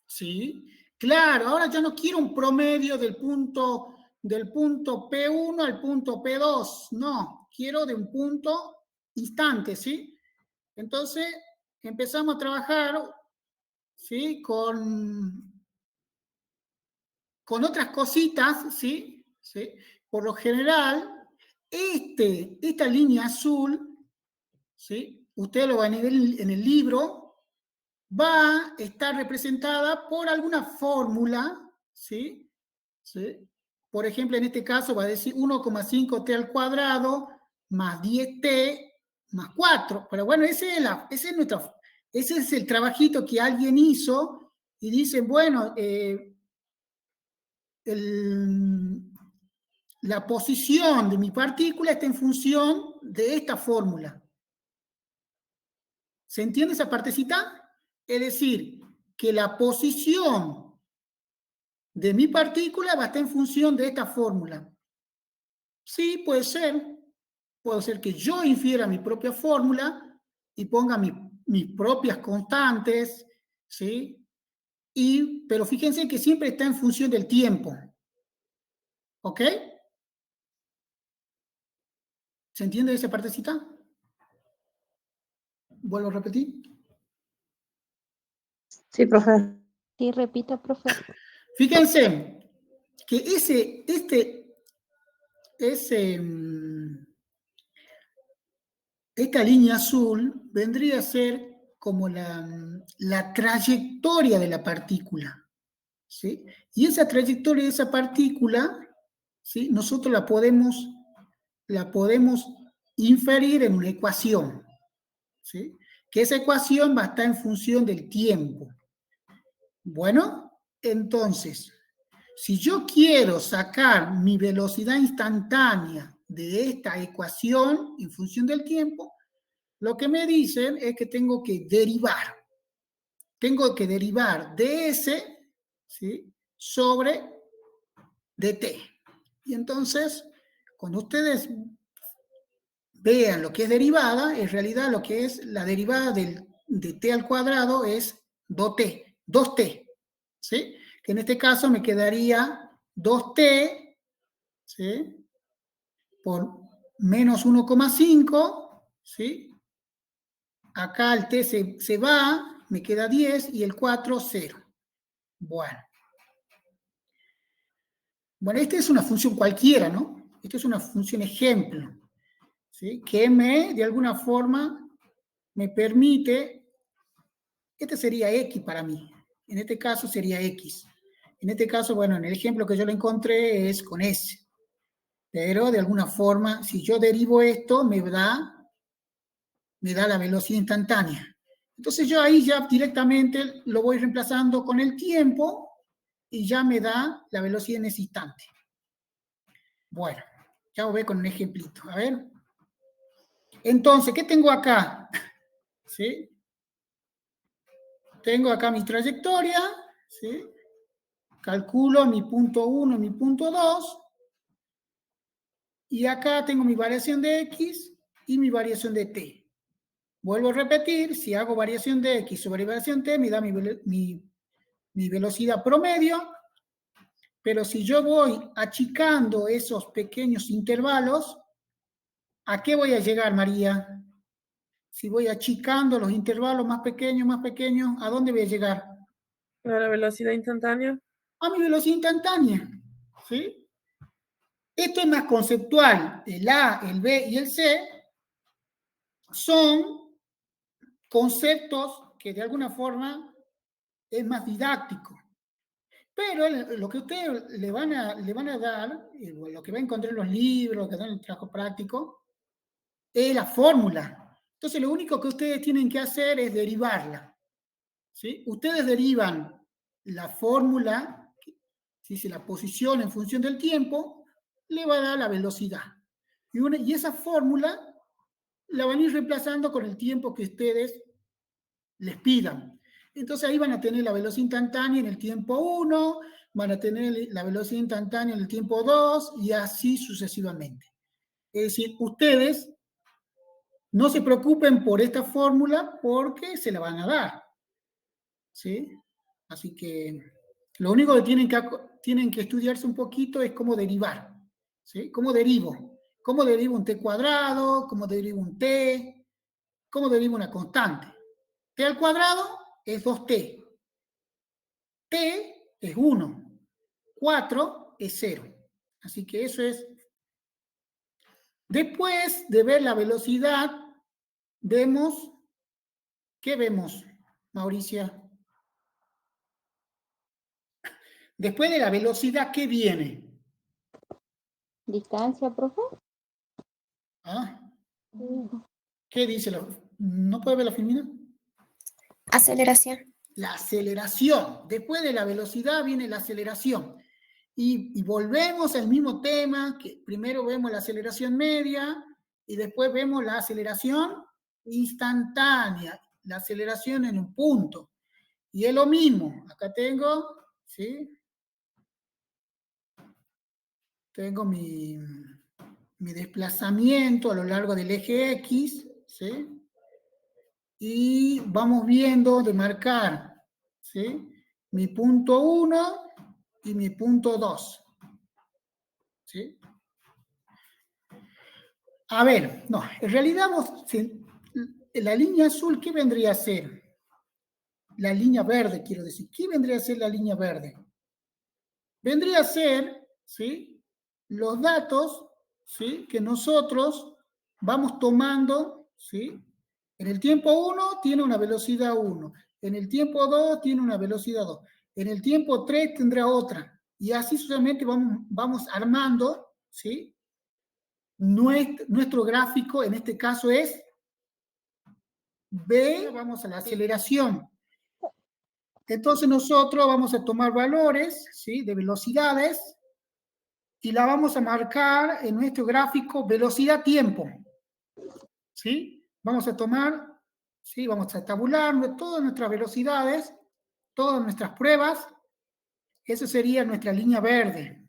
Sí, claro, ahora yo no quiero un promedio del punto P1 al punto P2, no, quiero de un punto instante, ¿sí? Entonces empezamos a trabajar, ¿sí? Con otras cositas, ¿sí? ¿Sí? Por lo general, esta línea azul, ¿sí? Usted lo va a ver en el libro, va a estar representada por alguna fórmula, ¿sí? ¿Sí? Por ejemplo, en este caso va a decir 1,5t al cuadrado más 10t más 4. Pero bueno, ese es el trabajito que alguien hizo y dice, bueno, la posición de mi partícula está en función de esta fórmula. ¿Se entiende esa partecita? Es decir, que la posición de mi partícula va a estar en función de esta fórmula. Sí, puede ser. Puede ser que yo infiera mi propia fórmula y ponga mis propias constantes, ¿sí? Pero fíjense que siempre está en función del tiempo. ¿Ok? ¿Se entiende esa partecita? ¿Vuelvo a repetir? Sí, profe. Sí, repita, profe. Fíjense que esta línea azul vendría a ser como la trayectoria de la partícula, ¿sí? Y esa trayectoria de esa partícula, ¿sí? Nosotros la podemos inferir en una ecuación, ¿sí? Que esa ecuación va a estar en función del tiempo. Bueno, entonces, si yo quiero sacar mi velocidad instantánea de esta ecuación en función del tiempo, lo que me dicen es que tengo que derivar. Tengo que derivar ds, ¿sí? Sobre dt. Y entonces, cuando ustedes vean lo que es derivada, en realidad lo que es la derivada de t al cuadrado es 2t, ¿sí? Que en este caso me quedaría 2t, ¿sí? Por menos 1,5, ¿sí? Acá el t se va, me queda 10 y el 4, 0. Bueno, esta es una función cualquiera, ¿no? Esta es una función ejemplo, ¿sí? Que de alguna forma, me permite, este sería x para mí, en este caso sería x. En este caso, bueno, en el ejemplo que yo le encontré es con s. Pero de alguna forma, si yo derivo esto, me da la velocidad instantánea. Entonces yo ahí ya directamente lo voy reemplazando con el tiempo y ya me da la velocidad en ese instante. Bueno, ya voy con un ejemplito. A ver. Entonces, ¿qué tengo acá? ¿Sí? Tengo acá mi trayectoria, ¿sí? Calculo mi punto 1 y mi punto 2. Y acá tengo mi variación de x y mi variación de t. Vuelvo a repetir, si hago variación de x sobre variación t, me da mi velocidad promedio, pero si yo voy achicando esos pequeños intervalos, ¿a qué voy a llegar, María? Si voy achicando los intervalos más pequeños, ¿a dónde voy a llegar? A la velocidad instantánea. A mi velocidad instantánea, ¿sí? Esto es más conceptual. El A, el B y el C son conceptos que de alguna forma es más didáctico. Pero lo que ustedes le van a dar, lo que va a encontrar en los libros, lo que dan en el trabajo práctico, es la fórmula. Entonces, lo único que ustedes tienen que hacer es derivarla, ¿sí? Ustedes derivan la fórmula, si la posición en función del tiempo, le va a dar la velocidad. Y esa fórmula la van a ir reemplazando con el tiempo que ustedes les pidan. Entonces ahí van a tener la velocidad instantánea en el tiempo 1, van a tener la velocidad instantánea en el tiempo 2 y así sucesivamente. Es decir, ustedes no se preocupen por esta fórmula porque se la van a dar, ¿sí? Así que lo único que tienen que estudiarse un poquito es cómo derivar, ¿sí? ¿Cómo derivo? ¿Cómo derivo un t cuadrado? ¿Cómo derivo un t? ¿Cómo derivo una constante? T al cuadrado es 2t. T es 1. 4 es 0. Así que eso es. Después de ver la velocidad, vemos. ¿Qué vemos, Mauricia? Después de la velocidad, ¿qué viene? ¿Distancia, profe? ¿Ah? ¿Qué dice? ¿No puede ver la filmina? Aceleración. La aceleración. Después de la velocidad viene la aceleración. Y volvemos al mismo tema, que primero vemos la aceleración media y después vemos la aceleración instantánea, la aceleración en un punto. Y es lo mismo. Acá tengo, ¿sí? Tengo mi desplazamiento a lo largo del eje X, ¿sí? Y vamos viendo de marcar, ¿sí? Mi punto 1 y mi punto 2. ¿Sí? A ver, no, en realidad la línea azul, ¿qué vendría a ser? La línea verde, quiero decir. ¿Qué vendría a ser la línea verde? Vendría a ser, ¿sí? Los datos, ¿sí? Que nosotros vamos tomando, ¿sí? En el tiempo 1 tiene una velocidad 1, en el tiempo 2 tiene una velocidad 2, en el tiempo 3 tendrá otra, y así sucesivamente vamos armando, ¿sí? Nuestro gráfico, en este caso es B, vamos a la aceleración. Entonces nosotros vamos a tomar valores, ¿sí? De velocidades, y la vamos a marcar en nuestro gráfico velocidad-tiempo, ¿sí? Vamos a tomar, ¿sí? Vamos a tabular todas nuestras velocidades, todas nuestras pruebas. Esa sería nuestra línea verde,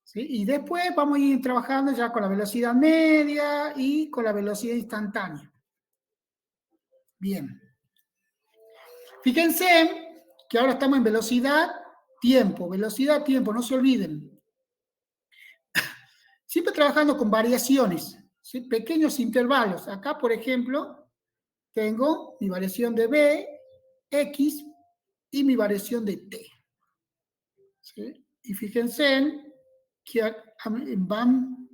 ¿sí? Y después vamos a ir trabajando ya con la velocidad media y con la velocidad instantánea. Bien. Fíjense que ahora estamos en velocidad-tiempo, no se olviden. Siempre trabajando con variaciones, ¿sí? Pequeños intervalos. Acá, por ejemplo, tengo mi variación de B, X y mi variación de T. ¿Sí? Y fíjense que van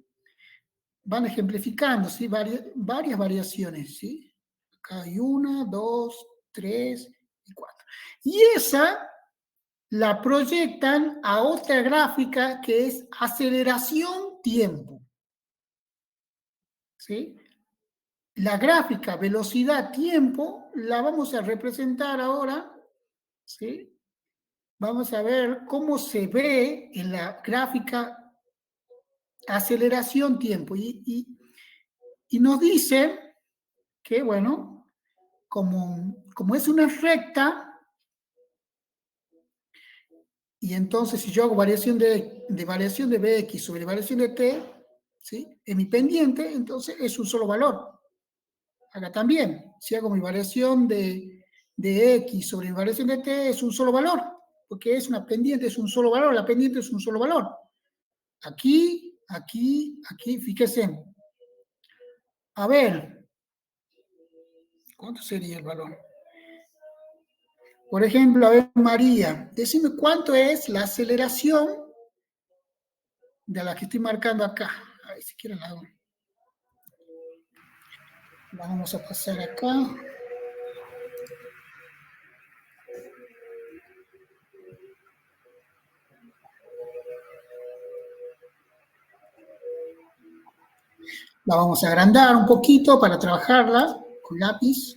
ejemplificando, ¿sí? Varias variaciones, ¿sí? Acá hay 1, 2, 3 y 4. Y esa la proyectan a otra gráfica que es aceleración-tiempo. ¿Sí? La gráfica velocidad-tiempo la vamos a representar ahora, ¿sí? Vamos a ver cómo se ve en la gráfica aceleración-tiempo. Y nos dice que, bueno, como es una recta, y entonces si yo hago variación de variación de Bx sobre variación de T, ¿sí? En mi pendiente, entonces es un solo valor. Acá también, si hago mi variación de X sobre mi variación de T, es un solo valor, porque es una pendiente, es un solo valor, la pendiente es un solo valor. Aquí, aquí, aquí, fíjense. A ver, ¿cuánto sería el valor? Por ejemplo, a ver, María, decime cuánto es la aceleración de la que estoy marcando acá. A ver, si quieren la hago. La vamos a pasar acá. La vamos a agrandar un poquito para trabajarla con lápiz.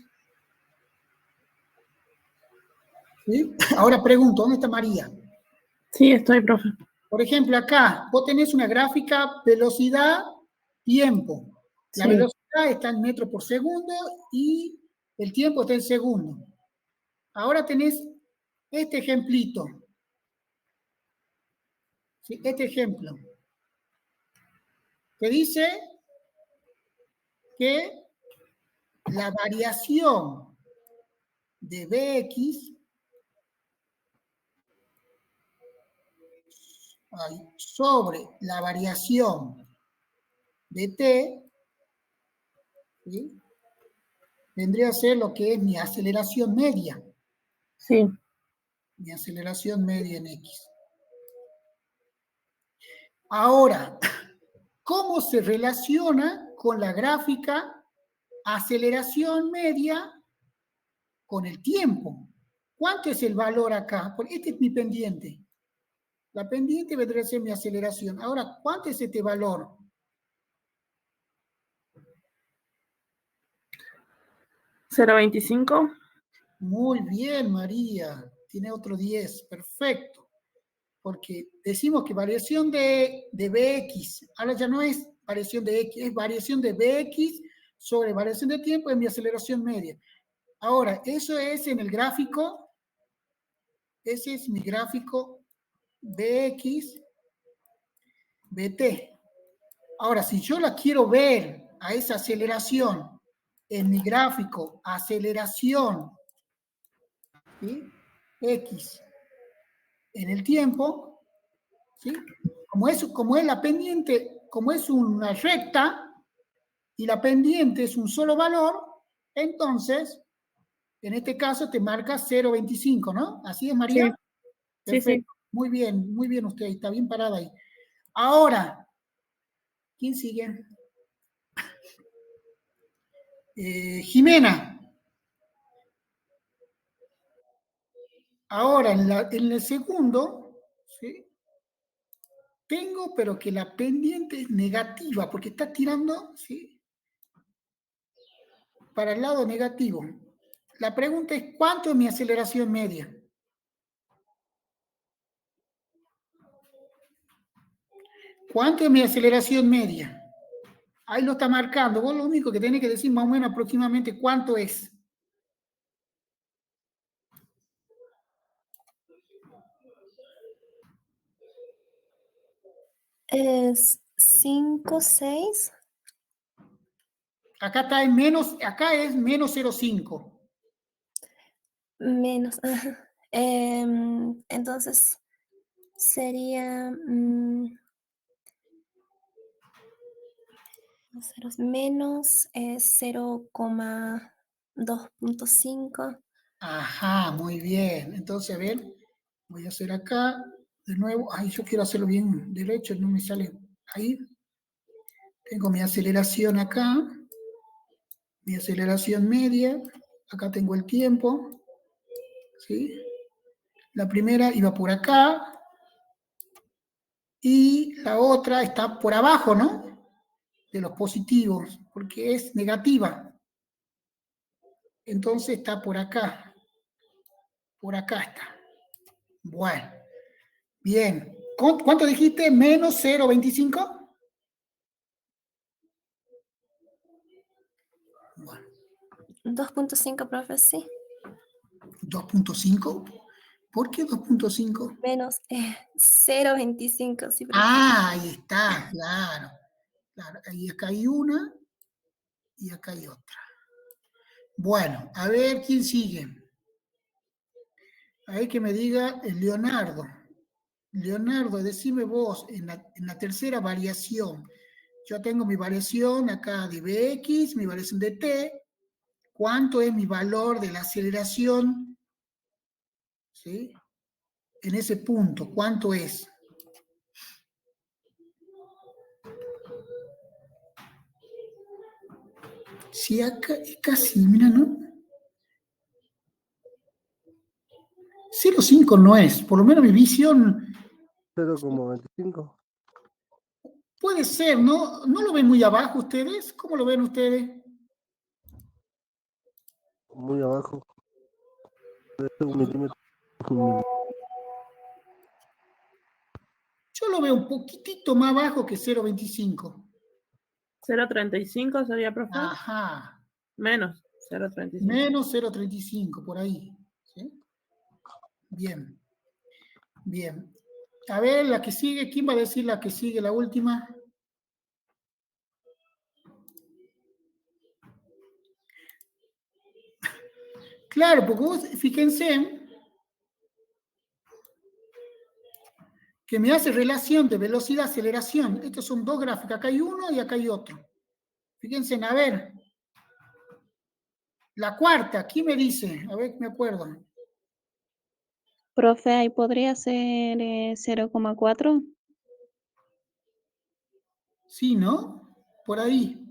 ¿Sí? Ahora pregunto, ¿dónde está María? Sí, estoy, profe. Por ejemplo, acá vos tenés una gráfica velocidad-tiempo. La Sí. velocidad está en metros por segundo y el tiempo está en segundo. Ahora tenés este ejemplito. ¿Sí? Este ejemplo. Que dice que la variación de Bx sobre la variación de T, ¿sí? Vendría a ser lo que es mi aceleración media. Sí. Mi aceleración media en X. Ahora, ¿cómo se relaciona con la gráfica aceleración media con el tiempo? ¿Cuánto es el valor acá? Porque este es mi pendiente. La pendiente vendría a ser mi aceleración. Ahora, ¿cuánto es este valor? ¿0.25? Muy bien, María. Tiene otro 10. Perfecto. Porque decimos que variación de Bx, ahora ya no es variación de X, es variación de Bx sobre variación de tiempo en mi aceleración media. Ahora, eso es en el gráfico Ese es mi gráfico Bx, Bt. Ahora, si yo la quiero ver a esa aceleración en mi gráfico aceleración, ¿sí? X en el tiempo, ¿sí? Como es la pendiente, como es una recta y la pendiente es un solo valor, entonces, en este caso te marca 0,25, ¿no? ¿Así es, María? Sí. Perfecto. Sí. Muy bien usted, está bien parada ahí. Ahora, ¿quién sigue? Jimena. Ahora, en el segundo, ¿sí? Tengo, pero que la pendiente es negativa, porque está tirando, ¿sí? Para el lado negativo. La pregunta es, ¿cuánto es mi aceleración media? ¿Cuánto es mi aceleración media? Ahí lo está marcando. Vos lo único que tenés que decir más o menos aproximadamente cuánto es. Es 5, 6. Acá está en menos, acá es menos 0,5. Menos. Entonces sería menos 0,2.5. Ajá, muy bien. Entonces, a ver, voy a hacer acá de nuevo. Ay, yo quiero hacerlo bien derecho, no me sale. Ahí. Tengo mi aceleración acá. Mi aceleración media. Acá tengo el tiempo. ¿Sí? La primera iba por acá. Y la otra está por abajo, ¿no? De los positivos, porque es negativa. Entonces está por acá. Por acá está. Bueno. Bien. ¿Cuánto dijiste? ¿Menos 0,25? Bueno. 2.5, profe, sí. 2,5. ¿Por qué 2,5? Menos 0,25, sí, profe. Ah, ahí está, claro. Claro. Ahí acá hay una y acá hay otra. Bueno, a ver quién sigue. A ver que me diga Leonardo. Leonardo, decime vos, en la tercera variación, yo tengo mi variación acá de Bx, mi variación de T, ¿cuánto es mi valor de la aceleración? ¿Sí? En ese punto, ¿cuánto es? Si acá es casi, mira, ¿no? 0,5 no es, por lo menos mi visión 0,25. puede ser, ¿no? ¿No lo ven muy abajo ustedes? ¿Cómo lo ven ustedes? Muy abajo. Debe ser 1 milímetro. Yo lo veo un poquitito más bajo que 0,25. 0,35 sería, profe. Ajá. Menos 0,35. Menos 0,35, por ahí. ¿Sí? Bien. Bien. A ver, la que sigue, ¿quién va a decir la que sigue, la última? Claro, porque vos, fíjense que me hace relación de velocidad-aceleración. Estos son dos gráficos, acá hay uno y acá hay otro. Fíjense, a ver. La cuarta, ¿quién me dice? A ver, me acuerdo. Profe, ahí podría ser 0,4. Sí, ¿no? Por ahí.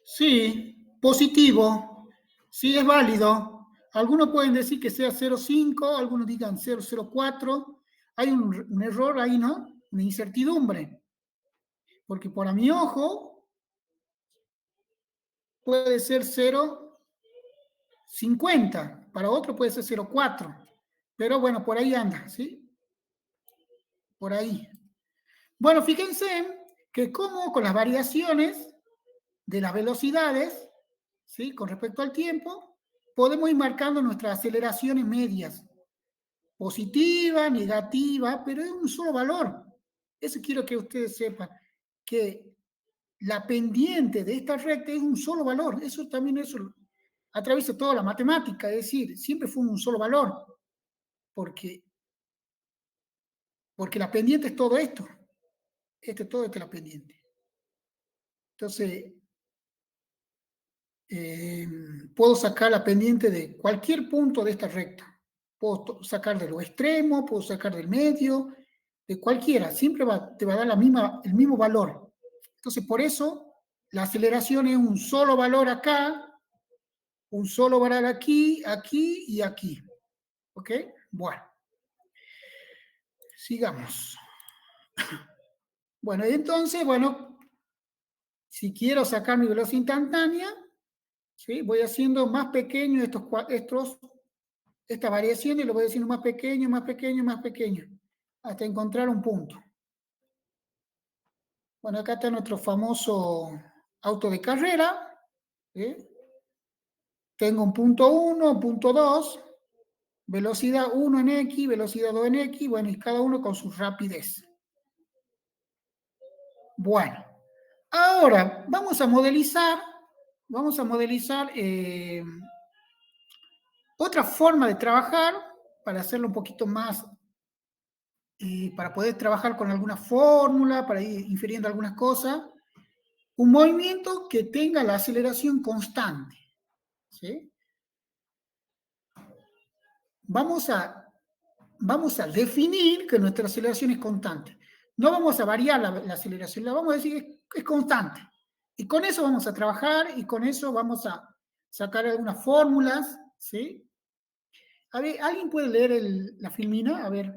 Sí, positivo. Sí, es válido. Algunos pueden decir que sea 0,5, algunos digan 0,04. Hay un error ahí, ¿no? Una incertidumbre. Porque para mi ojo puede ser 0,50. Para otro puede ser 0,4. Pero bueno, por ahí anda, ¿sí? Por ahí. Bueno, fíjense que como con las variaciones de las velocidades, ¿sí? Con respecto al tiempo, podemos ir marcando nuestras aceleraciones medias, positiva, negativa, pero es un solo valor. Eso quiero que ustedes sepan, que la pendiente de esta recta es un solo valor. Eso también atraviesa toda la matemática, es decir, siempre fue un solo valor, porque la pendiente es todo esto. Todo esto es la pendiente. Entonces, puedo sacar la pendiente de cualquier punto de esta recta. Puedo sacar de los extremos, puedo sacar del medio, de cualquiera. Siempre te va a dar el mismo valor. Entonces, por eso, la aceleración es un solo valor acá, un solo valor aquí, aquí y aquí. ¿Ok? Bueno. Sigamos. Bueno, y entonces, bueno, si quiero sacar mi velocidad instantánea, ¿sí? Voy haciendo más pequeño esta variación y lo voy haciendo más pequeño, más pequeño, más pequeño, hasta encontrar un punto. Bueno, acá está nuestro famoso auto de carrera. ¿Sí? Tengo un punto 1, punto 2, velocidad 1 en X, velocidad 2 en X, bueno, y cada uno con su rapidez. Bueno, ahora vamos a modelizar otra forma de trabajar para hacerlo un poquito más, para poder trabajar con alguna fórmula, para ir infiriendo algunas cosas. Un movimiento que tenga la aceleración constante. ¿Sí? Vamos a definir que nuestra aceleración es constante. No vamos a variar la aceleración, la vamos a decir que es constante. Y con eso vamos a trabajar y con eso vamos a sacar algunas fórmulas. ¿Sí? A ver, ¿alguien puede leer la filmina? A ver.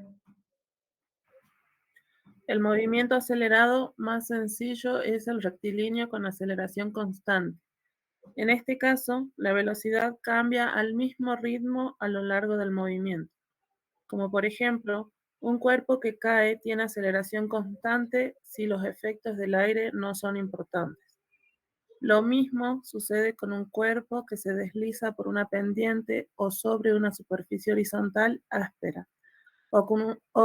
El movimiento acelerado más sencillo es el rectilíneo con aceleración constante. En este caso, la velocidad cambia al mismo ritmo a lo largo del movimiento. Como por ejemplo, un cuerpo que cae tiene aceleración constante si los efectos del aire no son importantes. Lo mismo sucede con un cuerpo que se desliza por una pendiente o sobre una superficie horizontal áspera, o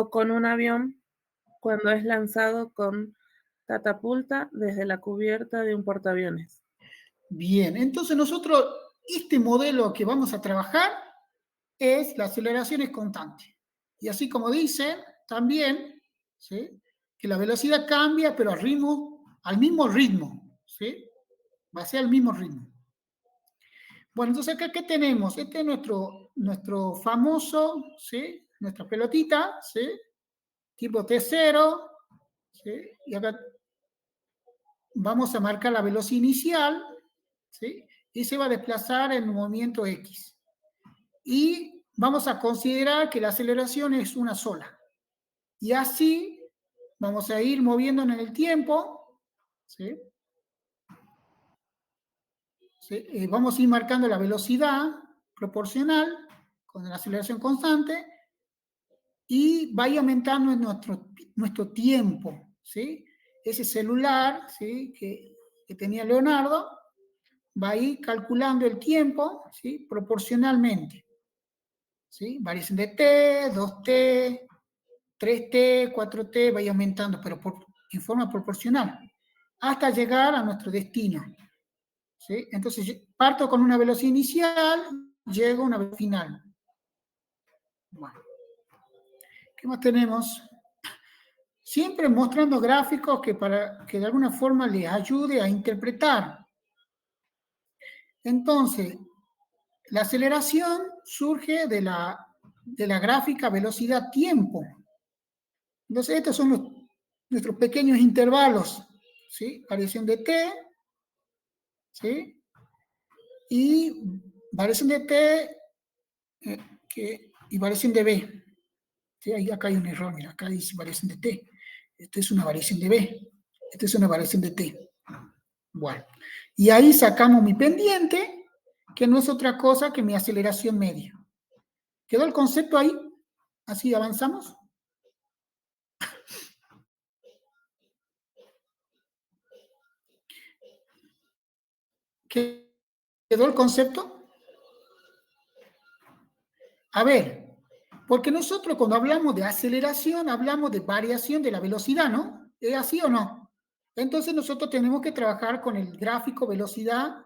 con un avión cuando es lanzado con catapulta desde la cubierta de un portaaviones. Bien, entonces nosotros, este modelo que vamos a trabajar es la aceleración es constante. Y así como dice, también, ¿sí? Que la velocidad cambia, pero al mismo ritmo, ¿sí? Va a ser al mismo ritmo. Bueno, entonces acá, ¿qué tenemos? Este es nuestro famoso, ¿sí? Nuestra pelotita, ¿sí? Tipo T0, ¿sí? Y acá vamos a marcar la velocidad inicial, ¿sí? Y se va a desplazar en un movimiento X. Y vamos a considerar que la aceleración es una sola. Y así vamos a ir moviéndonos en el tiempo, ¿sí? ¿Sí? Vamos a ir marcando la velocidad proporcional con la aceleración constante y va a ir aumentando nuestro tiempo, ¿sí? Ese celular, ¿sí? que tenía Leonardo va a ir calculando el tiempo, ¿sí? Proporcionalmente, ¿sí? Variación de t, 2t, 3t, 4t, va a ir aumentando, pero en forma proporcional, hasta llegar a nuestro destino. ¿Sí? Entonces, parto con una velocidad inicial, llego a una velocidad final. Bueno. ¿Qué más tenemos? Siempre mostrando gráficos para que de alguna forma les ayude a interpretar. Entonces, la aceleración surge de la gráfica velocidad-tiempo. Entonces, estos son nuestros pequeños intervalos, ¿sí? Variación de t, ¿sí? Y variación de t y variación de b. ¿Sí? Acá hay un error, mira, acá dice variación de t. Esto es una variación de b. Esto es una variación de t. Bueno, y ahí sacamos mi pendiente, que no es otra cosa que mi aceleración media. ¿Quedó el concepto ahí? Así avanzamos. ¿Quedó el concepto? A ver, porque nosotros cuando hablamos de aceleración, hablamos de variación de la velocidad, ¿no? ¿Es así o no? Entonces nosotros tenemos que trabajar con el gráfico velocidad,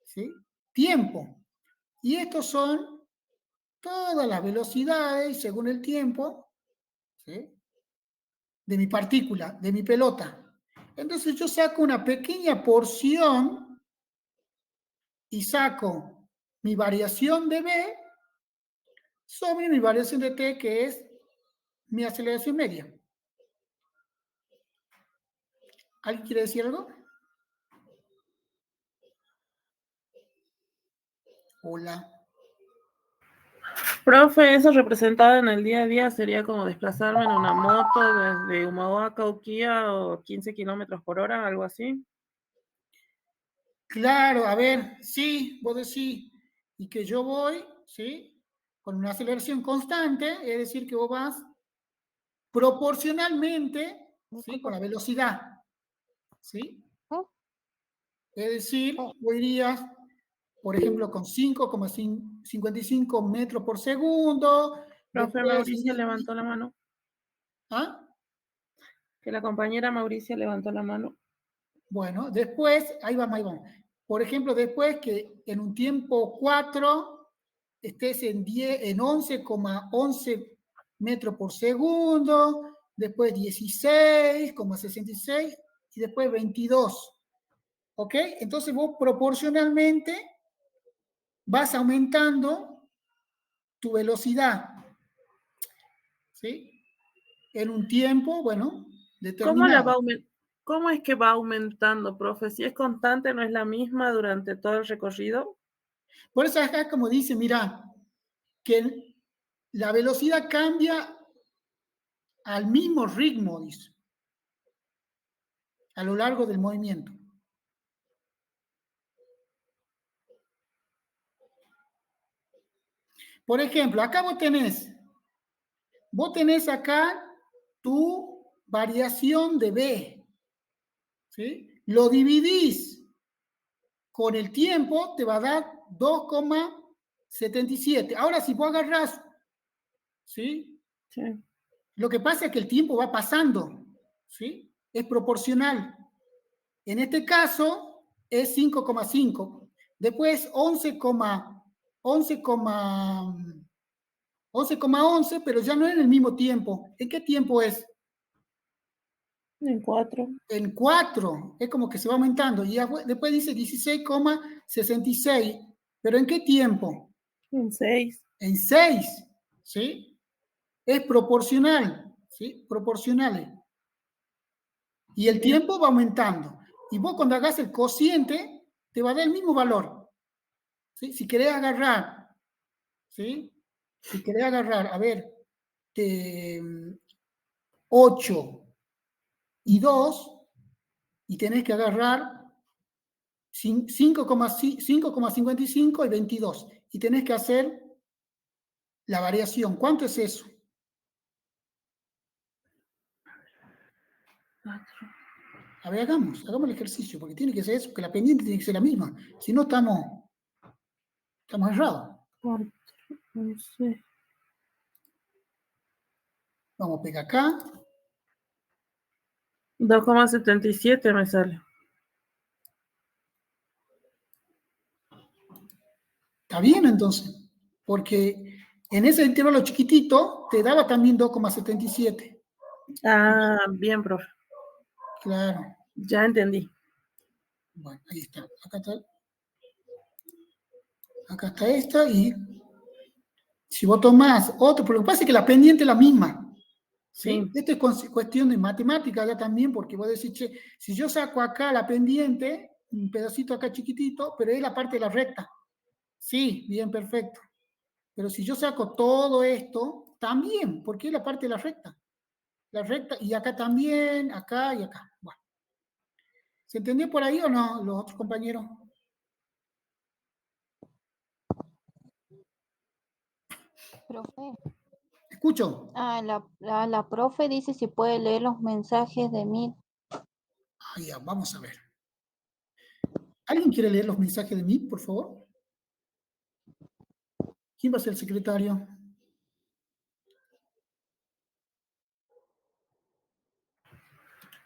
¿sí? Tiempo. Y estos son todas las velocidades según el tiempo, ¿sí? De mi partícula, de mi pelota. Entonces yo saco una pequeña porción y saco mi variación de B sobre mi variación de T, que es mi aceleración media. ¿Alguien quiere decir algo? Hola. Profe, eso representado en el día a día sería como desplazarme en una moto desde Humahuaca a Uquía o 15 kilómetros por hora, algo así. Claro, a ver, sí, vos decís, y que yo voy, ¿sí? Con una aceleración constante, es decir, que vos vas proporcionalmente, ¿sí? Con la velocidad, ¿sí? Es decir, vos irías, por ejemplo, con 5,55 metros por segundo, Profe, después, Mauricio levantó la mano. ¿ah? Que la compañera Mauricio levantó la mano. Bueno, después, ahí vamos, ahí vamos. Por ejemplo, después que en un tiempo 4 estés en 11,11 metros por segundo, después 16,66 y después 22. ¿Ok? Entonces vos proporcionalmente vas aumentando tu velocidad, ¿sí? En un tiempo, bueno, determinado. ¿Cómo es que va aumentando, profe? Si es constante, ¿no es la misma durante todo el recorrido? Por eso acá como dice, mira, que la velocidad cambia al mismo ritmo, dice, a lo largo del movimiento. Por ejemplo, acá vos tenés acá tu variación de B, ¿sí? Lo dividís con el tiempo, te va a dar 2,77. Ahora, si vos agarrás, ¿sí? Sí. Lo que pasa es que el tiempo va pasando, ¿sí? Es proporcional. En este caso es 5,5. Después 11,11, pero ya no en el mismo tiempo. ¿En qué tiempo es? En 4. En 4. Es como que se va aumentando. Y después dice 16,66. ¿Pero en qué tiempo? En 6. En 6. ¿Sí? Es proporcional. ¿Sí? Proporcional. Y el tiempo va aumentando. Y vos cuando hagas el cociente, te va a dar el mismo valor. ¿Sí? Si querés agarrar, ¿sí? Si querés agarrar, a ver, 8 y 2, y tenés que agarrar 5,55 y 22. Y tenés que hacer la variación. ¿Cuánto es eso? 4. A ver, hagamos el ejercicio, porque tiene que ser eso, que la pendiente tiene que ser la misma. Si no, estamos errados. 4, 11. Vamos a pegar acá. 2,77 me sale. Está bien, entonces. Porque en ese intervalo chiquitito te daba también 2,77. Ah, bien, profe. Claro. Ya entendí. Bueno, ahí está. Acá está esta y si vos tomás otro, pero lo que pasa es que la pendiente es la misma. ¿Sí? Esto es cuestión de matemática ya también, porque vos decís, che, si yo saco acá la pendiente, un pedacito acá chiquitito, pero es la parte de la recta. Sí, bien, perfecto. Pero si yo saco todo esto, también, porque es la parte de la recta. La recta, y acá también, acá y acá. Bueno. ¿Se entendió por ahí o no, los otros compañeros? Profe. Escucho. La profe dice si puede leer los mensajes de Meet. Ah, ya, vamos a ver. ¿Alguien quiere leer los mensajes de Meet, por favor? ¿Quién va a ser el secretario?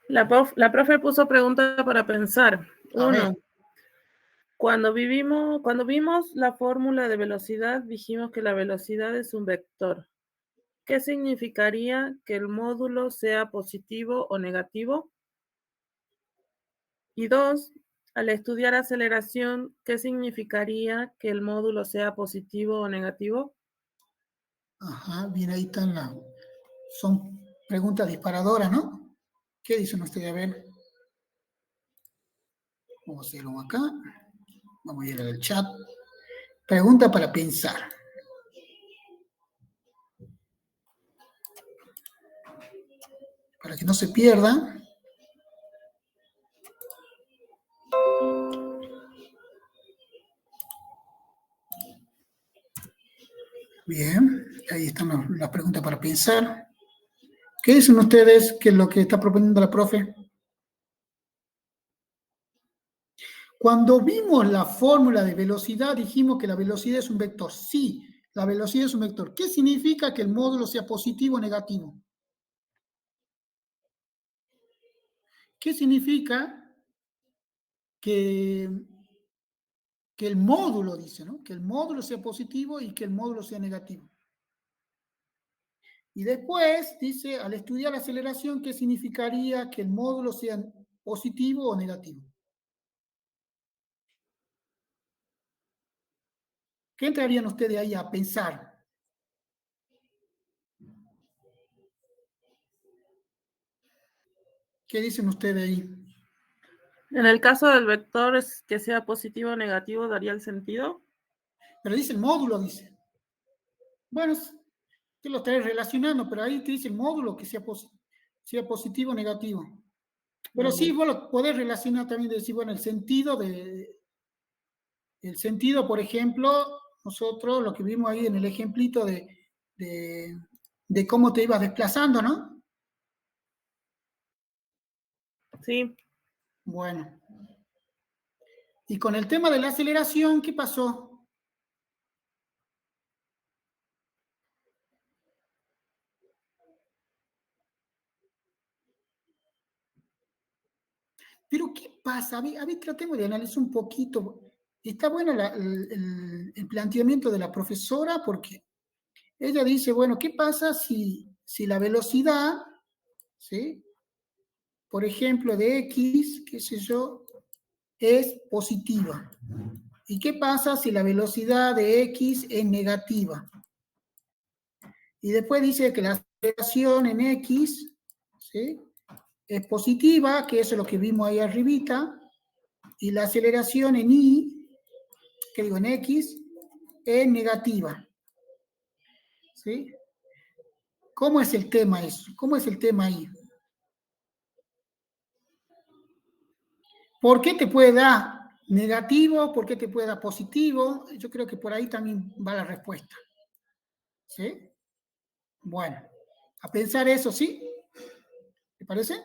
La profe puso pregunta para pensar. A ver. 1. Cuando vimos la fórmula de velocidad, dijimos que la velocidad es un vector. ¿Qué significaría que el módulo sea positivo o negativo? Y 2, al estudiar aceleración, ¿qué significaría que el módulo sea positivo o negativo? Ajá, bien, ahí están son preguntas disparadoras, ¿no? ¿Qué dicen ustedes? A ver. Vamos a hacerlo acá. Vamos a ir al chat. Pregunta para pensar. Para que no se pierda. Bien, ahí están las preguntas para pensar. ¿Qué dicen ustedes que es lo que está proponiendo la profe? Cuando vimos la fórmula de velocidad, dijimos que la velocidad es un vector. Sí, la velocidad es un vector. ¿Qué significa que el módulo sea positivo o negativo? ¿Qué significa que el módulo, dice, ¿no? Que el módulo sea positivo y que el módulo sea negativo? Y después dice, al estudiar la aceleración, ¿qué significaría que el módulo sea positivo o negativo? ¿Qué entrarían ustedes ahí a pensar? ¿Qué dicen ustedes ahí? En el caso del vector, que sea positivo o negativo, ¿daría el sentido? Pero dice el módulo, dice. Bueno, te lo estaré relacionando, pero ahí te dice el módulo que sea positivo o negativo. Pero sí, vos lo podés relacionar también, decir, bueno, el sentido, por ejemplo, nosotros lo que vimos ahí en el ejemplito de cómo te ibas desplazando, ¿no? Sí. Bueno. Y con el tema de la aceleración, ¿qué pasó? Pero ¿qué pasa? A ver, tratemos de analizar un poquito. Está bueno el planteamiento de la profesora porque ella dice, bueno, ¿qué pasa si la velocidad, ¿sí? Por ejemplo, de X, qué sé yo, es positiva? ¿Y qué pasa si la velocidad de X es negativa? Y después dice que la aceleración en X, ¿sí? Es positiva, que eso es lo que vimos ahí arribita, y la aceleración en Y, que digo en X, es negativa. ¿Sí? ¿Cómo es el tema eso? ¿Cómo es el tema ahí? ¿Por qué te puede dar negativo? ¿Por qué te puede dar positivo? Yo creo que por ahí también va la respuesta. ¿Sí? Bueno, a pensar eso, ¿sí? ¿Te parece?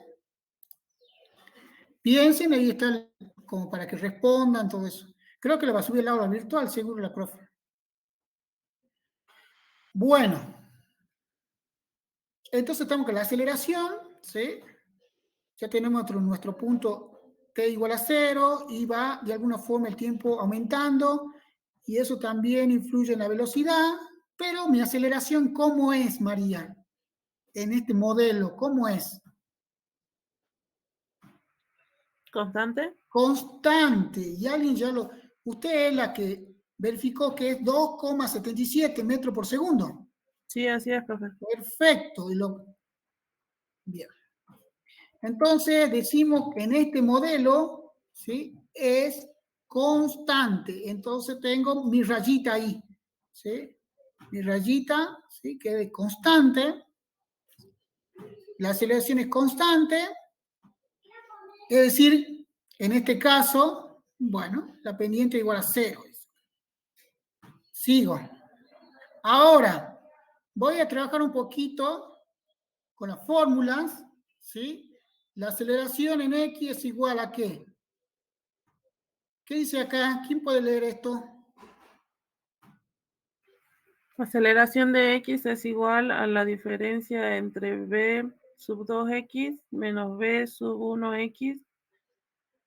Piensen, ahí está como para que respondan, todo eso. Creo que le va a subir el aula virtual, seguro la profe. Bueno, entonces estamos con la aceleración, ¿sí? Ya tenemos nuestro punto t igual a 0 y va de alguna forma el tiempo aumentando y eso también influye en la velocidad, pero mi aceleración, ¿cómo es, María? En este modelo, ¿cómo es? ¿Constante? Constante. Y alguien ya lo... Usted es la que verificó que es 2,77 metros por segundo. Sí, así es, profe. Perfecto. Bien. Entonces decimos que en este modelo, ¿sí? Es constante. Entonces tengo mi rayita ahí, ¿sí? Mi rayita, ¿sí? Que es constante. La aceleración es constante. Es decir, en este caso, bueno, la pendiente es igual a 0. Sigo. Ahora, voy a trabajar un poquito con las fórmulas, ¿sí? La aceleración en X es igual a ¿qué? ¿Qué dice acá? ¿Quién puede leer esto? Aceleración de X es igual a la diferencia entre V sub 2x menos b sub 1x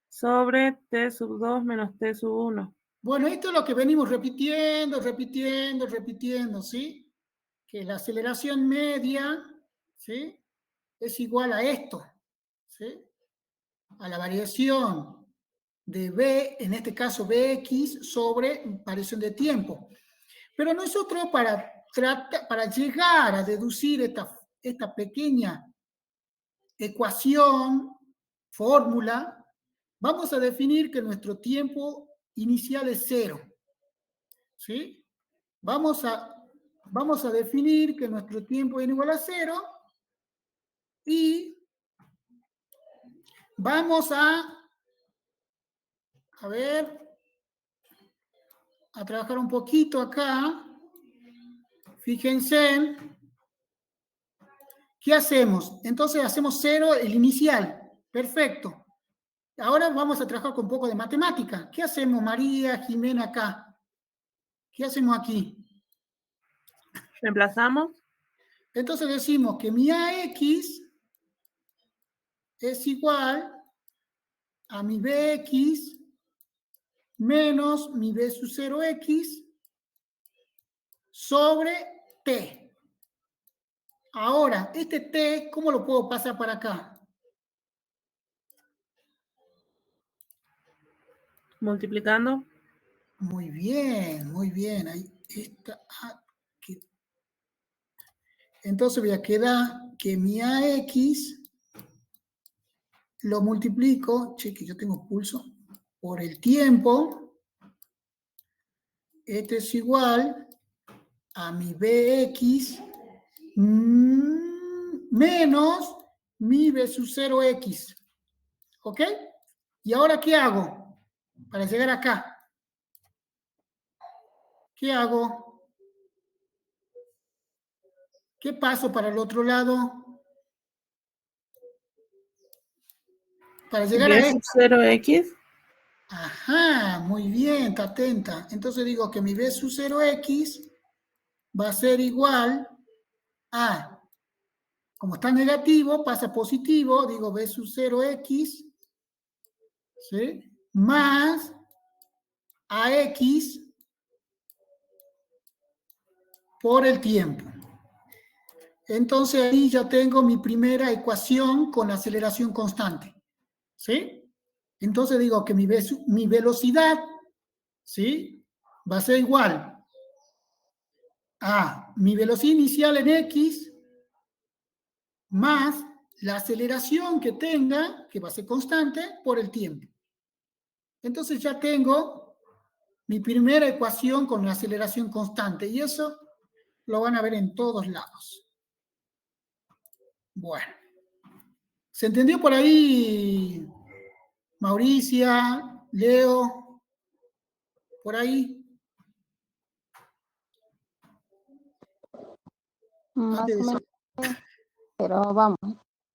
sobre t sub 2 menos t sub 1. Bueno, esto es lo que venimos repitiendo, ¿sí? Que la aceleración media, ¿sí? Es igual a esto, ¿sí? A la variación de b, en este caso bx, sobre variación de tiempo. Pero nosotros para llegar a deducir esta pequeña ecuación, fórmula, vamos a definir que nuestro tiempo inicial es 0. ¿Sí? Vamos a definir que nuestro tiempo es igual a 0 y vamos a trabajar un poquito acá. Fíjense, ¿qué hacemos? Entonces hacemos 0 el inicial. Perfecto. Ahora vamos a trabajar con un poco de matemática. ¿Qué hacemos, María, Jimena, acá? ¿Qué hacemos aquí? ¿Reemplazamos? Entonces decimos que mi AX es igual a mi BX menos mi B sub 0X sobre T. Ahora, este T, ¿cómo lo puedo pasar para acá? Multiplicando. Muy bien, muy bien. Ahí está. Entonces voy a quedar que mi AX lo multiplico, che, que yo tengo pulso, por el tiempo. Este es igual a mi BX menos mi B sub 0X. ¿Ok? ¿Y ahora qué hago para llegar acá? ¿Qué hago? ¿Qué paso para el otro lado? Para llegar a B sub 0x. Ajá, muy bien, está atenta. Entonces digo que mi B sub 0x va a ser igual a, como está negativo, pasa positivo, digo B sub 0x, ¿sí? Más AX por el tiempo. Entonces ahí ya tengo mi primera ecuación con aceleración constante, ¿sí? Entonces digo que mi velocidad, ¿sí? Va a ser igual a mi velocidad inicial en X más la aceleración que tenga, que va a ser constante, por el tiempo. Entonces ya tengo mi primera ecuación con la aceleración constante y eso lo van a ver en todos lados. Bueno, ¿se entendió por ahí, Mauricia, Leo? ¿Por ahí? Más o menos, pero vamos.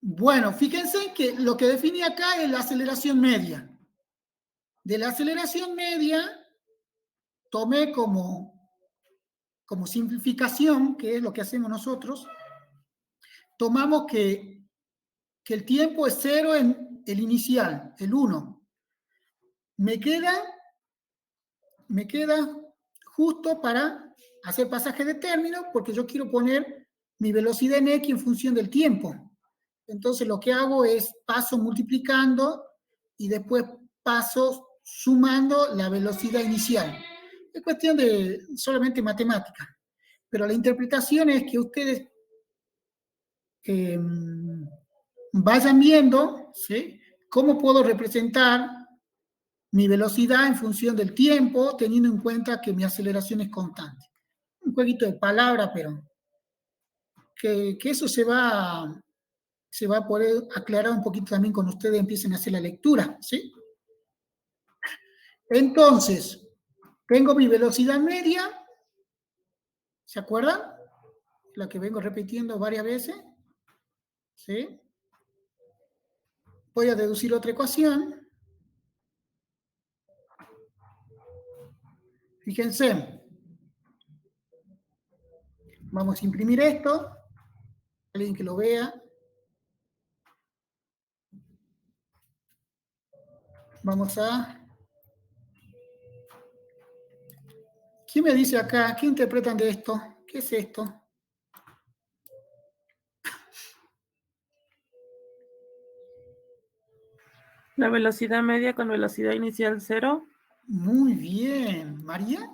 Bueno, fíjense que lo que define acá es la aceleración media. De la aceleración media tomé como simplificación, que es lo que hacemos nosotros, tomamos que el tiempo es 0 en el inicial, el 1. Me queda justo para hacer pasaje de término, porque yo quiero poner mi velocidad en X en función del tiempo. Entonces lo que hago es paso multiplicando y después paso sumando la velocidad inicial. Es cuestión de solamente matemática. Pero la interpretación es que ustedes vayan viendo, ¿sí?, cómo puedo representar mi velocidad en función del tiempo, teniendo en cuenta que mi aceleración es constante. Un jueguito de palabras, pero que eso se va a poder aclarar un poquito también cuando ustedes empiecen a hacer la lectura, ¿sí? Entonces, tengo mi velocidad media, ¿se acuerdan? La que vengo repitiendo varias veces, ¿sí? Voy a deducir otra ecuación. Fíjense. Vamos a imprimir esto. Alguien que lo vea. Vamos a... ¿Quién me dice acá? ¿Qué interpretan de esto? ¿Qué es esto? La velocidad media con velocidad inicial 0. Muy bien. ¿María?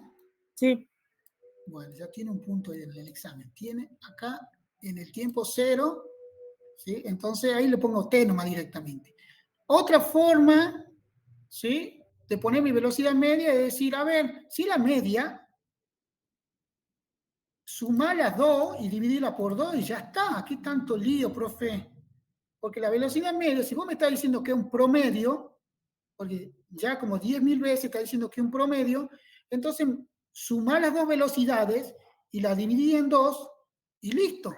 Sí. Bueno, ya tiene un punto en el examen. Tiene acá en el tiempo 0, ¿sí? Entonces ahí le pongo t nomás directamente. Otra forma, ¿sí?, de poner mi velocidad media es decir, a ver, si la media, sumar las 2 y dividirla por 2 y ya está. ¿Qué tanto lío, profe? Porque la velocidad media, si vos me estás diciendo que es un promedio, porque ya como 10.000 veces está diciendo que es un promedio, entonces sumar las dos velocidades y las dividí en 2 y listo.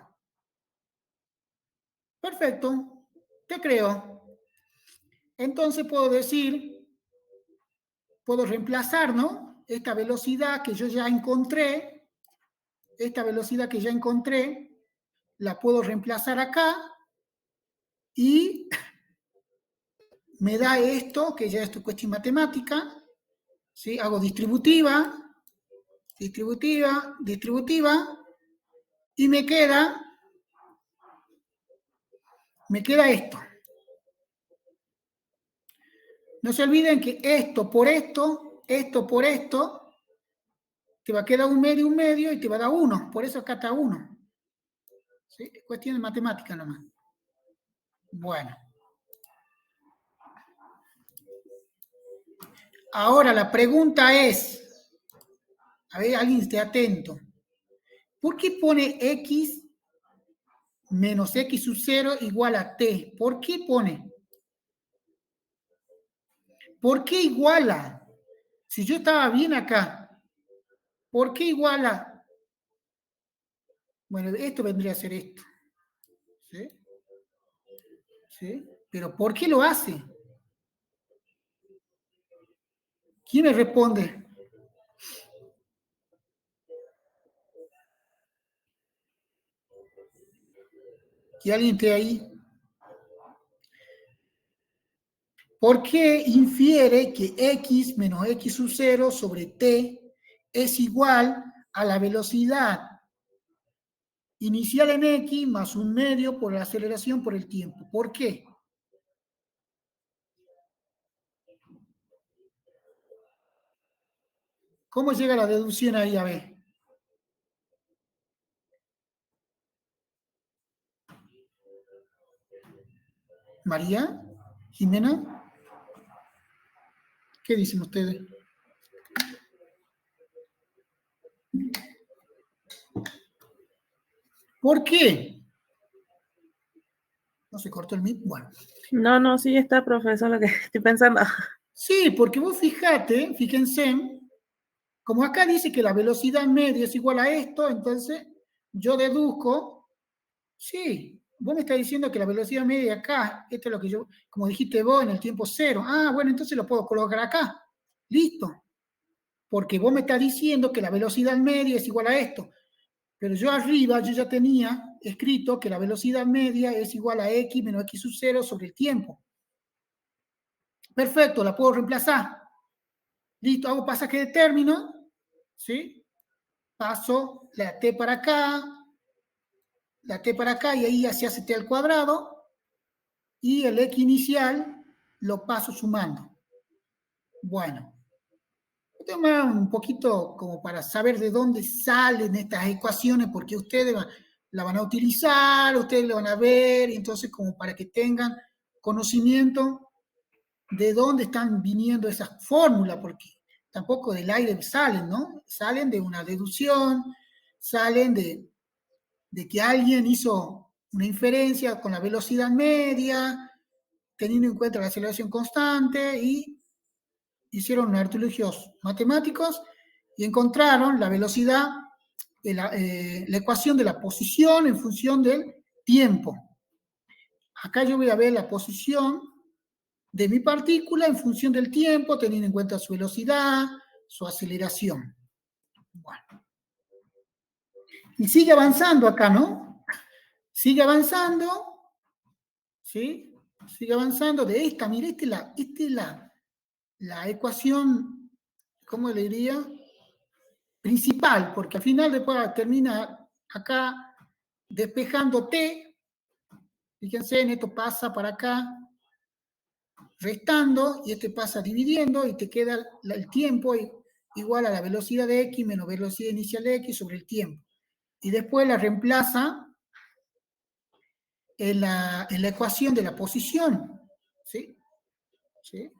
Perfecto, te creo. Entonces puedo decir, puedo reemplazar, ¿no?, esta velocidad que yo ya encontré, la puedo reemplazar acá y me da esto, que ya es tu cuestión matemática, ¿sí? Hago distributiva, y me queda esto. No se olviden que esto por esto, te va a quedar un medio y te va a dar 1. Por eso acá está 1. ¿Sí? Es cuestión de matemática nomás. Bueno. Ahora la pregunta es, a ver, alguien esté atento. ¿Por qué pone x menos x sub 0 igual a t? ¿Por qué pone? ¿Por qué iguala? Si yo estaba bien acá, ¿por qué iguala? Bueno, esto vendría a ser esto. ¿Sí? ¿Sí? Pero ¿por qué lo hace? ¿Quién me responde? ¿Que alguien esté ahí? ¿Por qué infiere que x menos x sub 0 sobre t es igual a la velocidad inicial en x más un medio por la aceleración por el tiempo? ¿Por qué? ¿Cómo llega la deducción ahí? A ver. ¿María? ¿Jimena? ¿Qué dicen ustedes? ¿Por qué? ¿No se cortó el mic? Bueno. No, sí está, profesor, lo que estoy pensando. Sí, porque vos fíjense, como acá dice que la velocidad media es igual a esto, entonces yo deduzco, sí, vos me estás diciendo que la velocidad media acá, esto es lo que yo, como dijiste vos, en el tiempo 0. Ah, bueno, entonces lo puedo colocar acá. Listo. Porque vos me estás diciendo que la velocidad media es igual a esto. Pero yo arriba, yo ya tenía escrito que la velocidad media es igual a x menos x sub 0 sobre el tiempo. Perfecto, la puedo reemplazar. Listo, hago pasaje de término, ¿sí? Paso la t para acá, y ahí ya se hace t al cuadrado, y el x inicial lo paso sumando. Bueno, tema un poquito como para saber de dónde salen estas ecuaciones, porque ustedes la van a utilizar, ustedes lo van a ver, y entonces como para que tengan conocimiento de dónde están viniendo esas fórmulas, porque tampoco del aire salen, ¿no? Salen de una deducción, salen de que alguien hizo una inferencia con la velocidad media, teniendo en cuenta la aceleración constante, y hicieron artilugios matemáticos y encontraron la velocidad, la ecuación de la posición en función del tiempo. Acá yo voy a ver la posición de mi partícula en función del tiempo, teniendo en cuenta su velocidad, su aceleración. Bueno. Y sigue avanzando acá, ¿no? Sigue avanzando, ¿sí? Sigue avanzando de esta, mire, esta es la ecuación, ¿cómo le diría? Principal, porque al final después termina acá despejando t. Fíjense, en esto pasa para acá, restando, y este pasa dividiendo, y te queda el tiempo igual a la velocidad de x menos velocidad inicial de x sobre el tiempo. Y después la reemplaza en la ecuación de la posición, ¿sí? ¿Sí?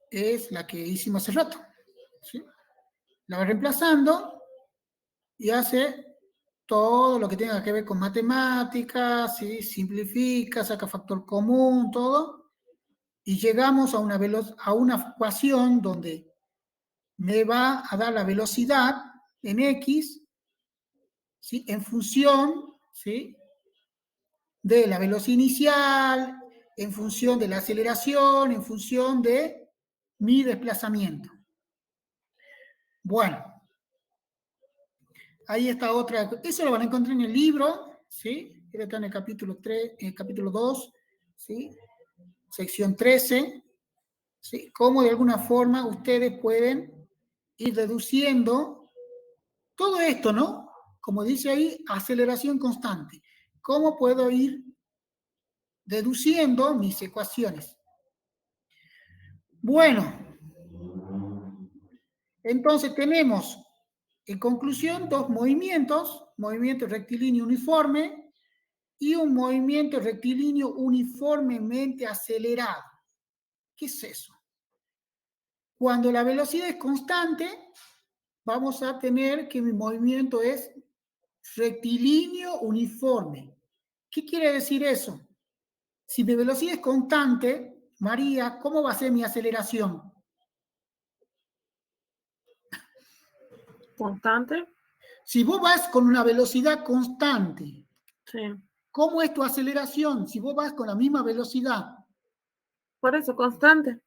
Es la que hicimos hace rato, ¿sí? La va reemplazando y hace todo lo que tenga que ver con matemáticas, ¿sí? Simplifica, saca factor común, todo, y llegamos a una ecuación donde me va a dar la velocidad en x, ¿sí? En función, ¿sí? De la velocidad inicial, en función de la aceleración, en función de mi desplazamiento. Bueno, ahí está otra. Eso lo van a encontrar en el libro, ¿sí? Está en el capítulo 3, en el capítulo 2, ¿sí? Sección 13, ¿sí? Cómo de alguna forma ustedes pueden ir deduciendo todo esto, ¿no? Como dice ahí, aceleración constante. ¿Cómo puedo ir deduciendo mis ecuaciones? Bueno, entonces tenemos, en conclusión, dos movimientos, movimiento rectilíneo uniforme y un movimiento rectilíneo uniformemente acelerado. ¿Qué es eso? Cuando la velocidad es constante, vamos a tener que mi movimiento es rectilíneo uniforme. ¿Qué quiere decir eso? Si mi velocidad es constante, María, ¿cómo va a ser mi aceleración? ¿Constante? Si vos vas con una velocidad constante, Sí. ¿cómo es tu aceleración si vos vas con la misma velocidad? Por eso, constante.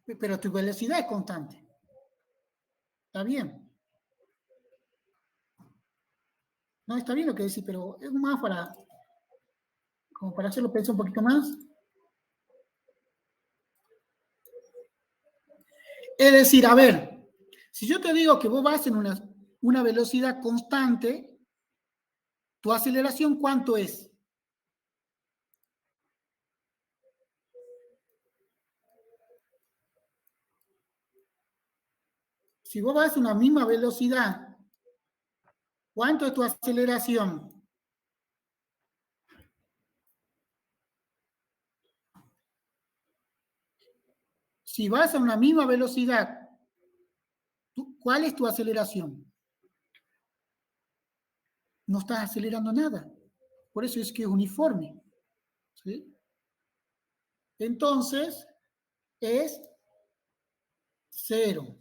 Pero tu velocidad es constante. ¿Está bien? No, está bien lo que decís, pero es más como para hacerlo pensar un poquito más. Es decir, a ver, si yo te digo que vos vas en una velocidad constante, ¿tu aceleración cuánto es? Si vos vas a una misma velocidad, ¿cuánto es tu aceleración? Si vas a una misma velocidad, ¿cuál es tu aceleración? No estás acelerando nada. Por eso es que es uniforme. ¿Sí? Entonces, es 0.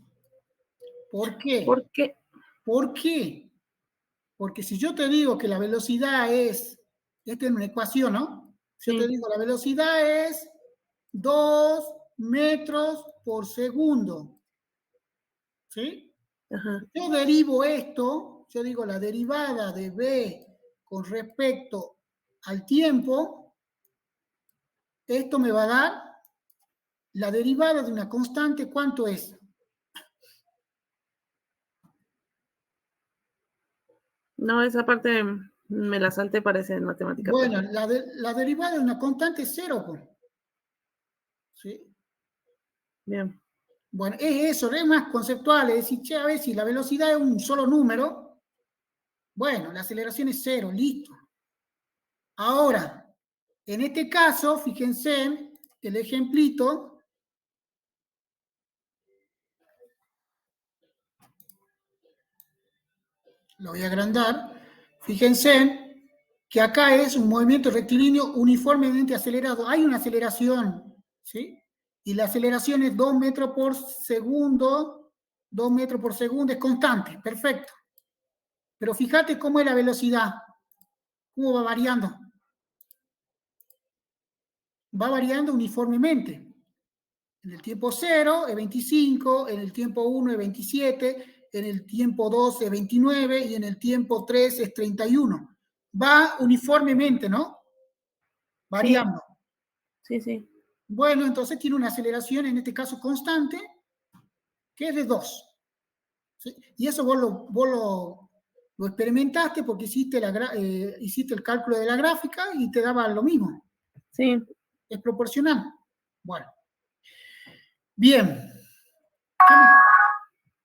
¿Por qué? ¿Por qué? ¿Por qué? Porque si yo te digo que la velocidad es, esta es una ecuación, ¿no? Si yo te digo la velocidad es 2 metros por segundo. ¿Sí? Ajá. Yo derivo esto, yo digo la derivada de b con respecto al tiempo, esto me va a dar la derivada de una constante, ¿cuánto es? No, esa parte me la salté, parece en matemática. Bueno, la derivada de una constante es 0. Pues. ¿Sí? Bien. Bueno, es eso, es más conceptual, es decir, che, a ver, si la velocidad es un solo número, bueno, la aceleración es 0, listo. Ahora, en este caso, fíjense, el ejemplito, lo voy a agrandar, fíjense que acá es un movimiento rectilíneo uniformemente acelerado. Hay una aceleración, ¿sí? Y la aceleración es 2 metros por segundo, 2 metros por segundo, es constante, perfecto. Pero fíjate cómo es la velocidad, cómo va variando. Va variando uniformemente. En el tiempo 0 es 25, en el tiempo 1 es 27, en el tiempo 2 es 29 y en el tiempo 3 es 31. Va uniformemente, ¿no? Variando. Sí, sí. Bueno, entonces tiene una aceleración, en este caso constante, que es de 2. ¿Sí? Y eso vos lo experimentaste porque hiciste el cálculo de la gráfica y te daba lo mismo. Sí. Es proporcional. Bueno. Bien.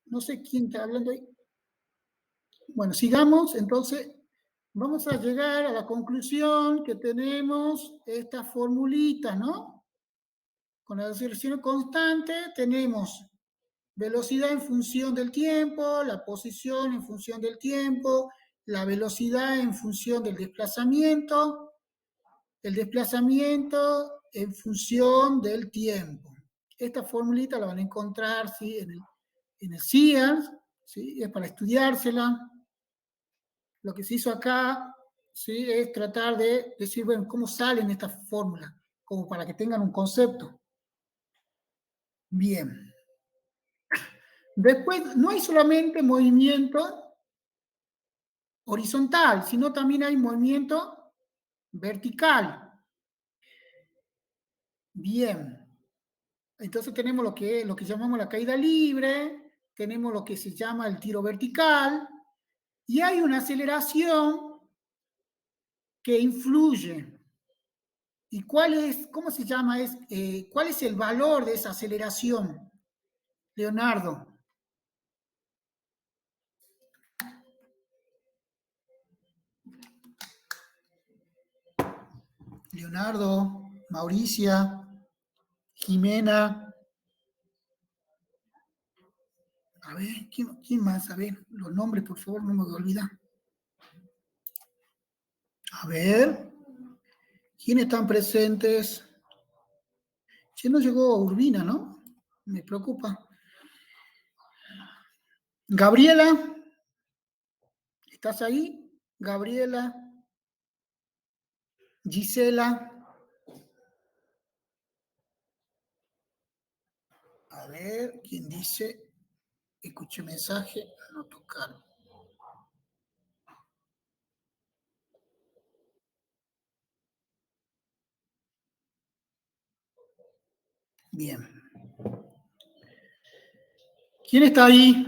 No sé quién está hablando ahí. Bueno, sigamos. Entonces, vamos a llegar a la conclusión que tenemos esta formulita, ¿no? Con la aceleración constante tenemos velocidad en función del tiempo, la posición en función del tiempo, la velocidad en función del desplazamiento, el desplazamiento en función del tiempo. Esta formulita la van a encontrar, ¿sí?, en el CIARS, ¿sí? Es para estudiársela. Lo que se hizo acá, ¿sí?, es tratar de decir, bueno, cómo salen estas fórmulas, como para que tengan un concepto. Bien. Después, no hay solamente movimiento horizontal, sino también hay movimiento vertical. Bien. Entonces tenemos lo que llamamos la caída libre, tenemos lo que se llama el tiro vertical, y hay una aceleración que influye. ¿Y cómo se llama? ¿Cuál es el valor de esa aceleración, Leonardo? Leonardo, Mauricia, Jimena. A ver, ¿quién más? A ver, los nombres, por favor, no me voy a olvidar. A ver, ¿quiénes están presentes? Si no llegó Urbina, ¿no? Me preocupa. Gabriela, ¿estás ahí? Gabriela, Gisela. A ver, ¿quién dice? Escuché mensaje, no tocar. Bien. ¿Quién está ahí?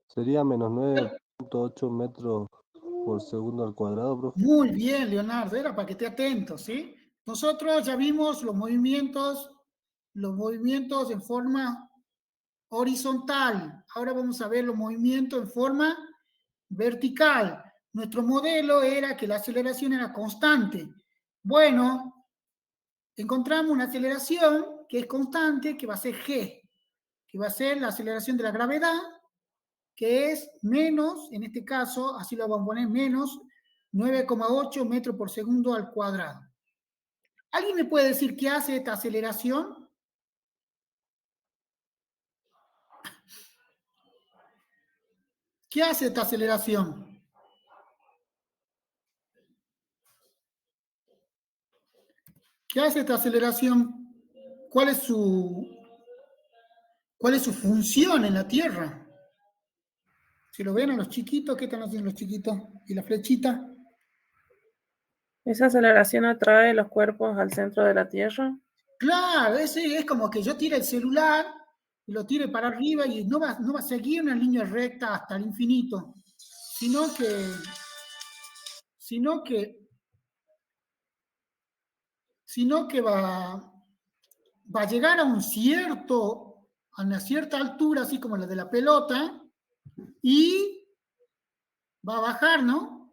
Sería menos 9.8 metros por segundo al cuadrado, profe. Muy bien, Leonardo, era para que esté atento, ¿sí? Nosotros ya vimos los movimientos en forma horizontal. Ahora vamos a ver los movimientos en forma vertical. Nuestro modelo era que la aceleración era constante. Bueno, encontramos una aceleración que es constante, que va a ser G, que va a ser la aceleración de la gravedad, que es menos, en este caso, así lo vamos a poner, menos 9,8 metros por segundo al cuadrado. ¿Alguien me puede decir qué hace esta aceleración? ¿Qué hace esta aceleración? ¿Qué hace esta aceleración? ¿Cuál es su función en la Tierra? Si lo ven a los chiquitos, ¿qué están haciendo los chiquitos? ¿Y la flechita? Esa aceleración atrae los cuerpos al centro de la Tierra. Claro, es como que yo tire el celular y lo tire para arriba y no va a seguir una línea recta hasta el infinito, sino que va a llegar a una cierta altura, así como la de la pelota, y va a bajar, ¿no?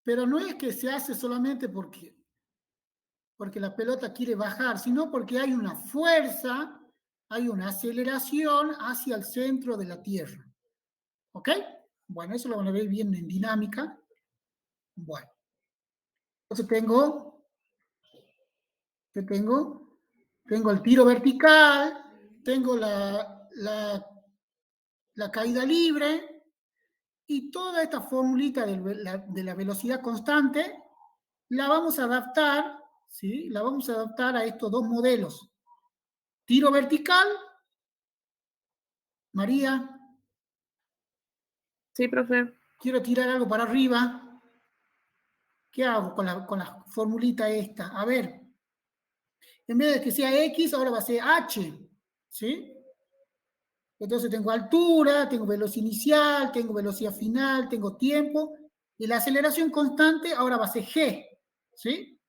Pero no es que se hace solamente porque la pelota quiere bajar, sino porque hay una fuerza, hay una aceleración hacia el centro de la Tierra. ¿Ok? Bueno, eso lo van a ver bien en dinámica. Bueno. Entonces tengo el tiro vertical, tengo la caída libre, y toda esta formulita de la velocidad constante la vamos a adaptar, ¿sí? La vamos a adaptar a estos dos modelos. Tiro vertical, María. Sí, profe. Quiero tirar algo para arriba. ¿Qué hago con la formulita esta? A ver, en vez de que sea X, ahora va a ser H, ¿sí? Entonces tengo altura, tengo velocidad inicial, tengo velocidad final, tengo tiempo, y la aceleración constante ahora va a ser G, ¿sí?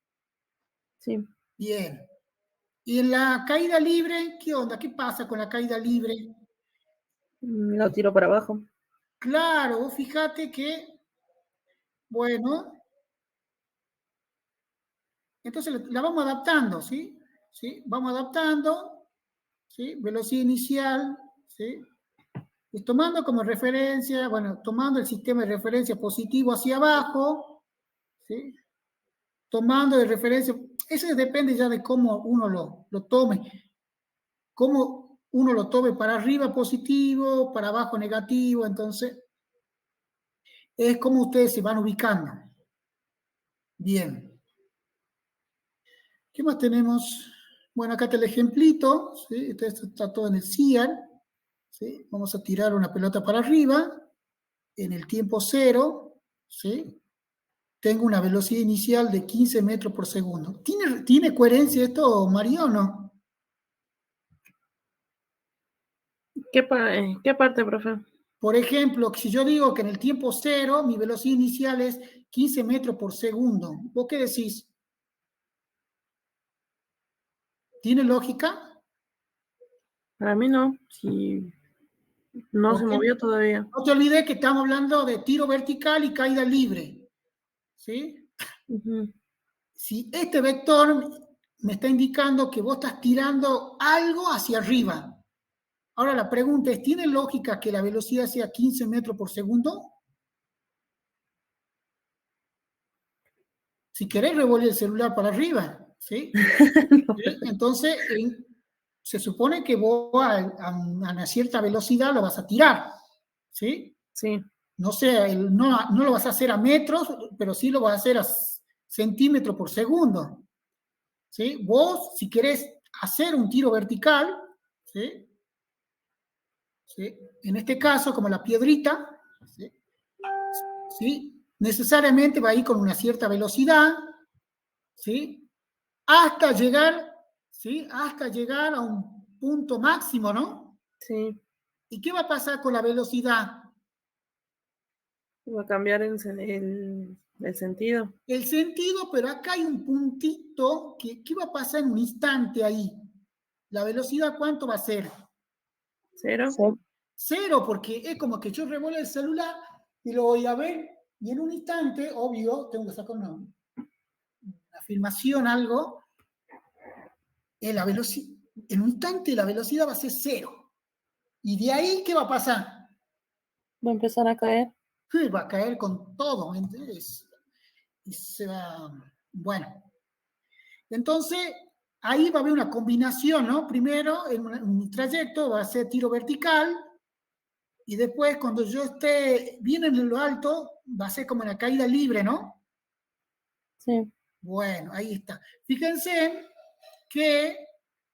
Sí. Bien. Y en la caída libre, ¿qué onda? ¿Qué pasa con la caída libre? Lo tiro para abajo. Claro, vos fíjate que, bueno, entonces la vamos adaptando, ¿sí? ¿Sí? Vamos adaptando, ¿sí? Velocidad inicial, ¿sí? Y tomando como referencia, bueno, tomando el sistema de referencia positivo hacia abajo, ¿sí? Tomando de referencia, eso depende ya de cómo uno lo tome, cómo uno lo tome para arriba positivo, para abajo negativo, entonces es como ustedes se van ubicando. Bien. ¿Qué más tenemos? Bueno, acá está el ejemplito, ¿sí? Esto está todo en el CIAR, ¿sí? Vamos a tirar una pelota para arriba, en el tiempo cero, ¿sí? Tengo una velocidad inicial de 15 metros por segundo. ¿Tiene coherencia esto, María, o no? ¿Qué parte, profe? Por ejemplo, si yo digo que en el tiempo cero mi velocidad inicial es 15 metros por segundo, ¿vos qué decís? ¿Tiene lógica? Para mí no. Si no se movió todavía. No te olvides que estamos hablando de tiro vertical y caída libre, ¿sí? Uh-huh. Si este vector me está indicando que vos estás tirando algo hacia arriba. Ahora la pregunta es, ¿tiene lógica que la velocidad sea 15 metros por segundo? Si querés, revuelve el celular para arriba, ¿sí? No. ¿Sí? Entonces, se supone que vos a una cierta velocidad lo vas a tirar, ¿sí? Sí. No sé, no lo vas a hacer a metros, pero sí lo vas a hacer a centímetros por segundo, ¿sí? Vos, si querés hacer un tiro vertical, ¿sí? ¿Sí? En este caso, como la piedrita, ¿sí? ¿Sí? Necesariamente va a ir con una cierta velocidad, ¿sí? Hasta llegar, ¿sí? Hasta llegar a un punto máximo, ¿no? Sí. ¿Y qué va a pasar con la velocidad? Va a cambiar el sentido. El sentido, pero acá hay un puntito que ¿qué va a pasar en un instante ahí? ¿La velocidad cuánto va a ser? ¿Cero? Cero, porque es como que yo revuelvo el celular y lo voy a ver, y en un instante, obvio, tengo que sacar una filmación, algo, en un instante la velocidad va a ser cero. Y de ahí, ¿qué va a pasar? Va a empezar a caer. Va a caer con todo, ¿entendés? Y se va, bueno. Entonces, ahí va a haber una combinación, ¿no? Primero, en un trayecto va a ser tiro vertical, y después, cuando yo esté bien en lo alto, va a ser como la caída libre, ¿no? Sí. Bueno, ahí está. Fíjense que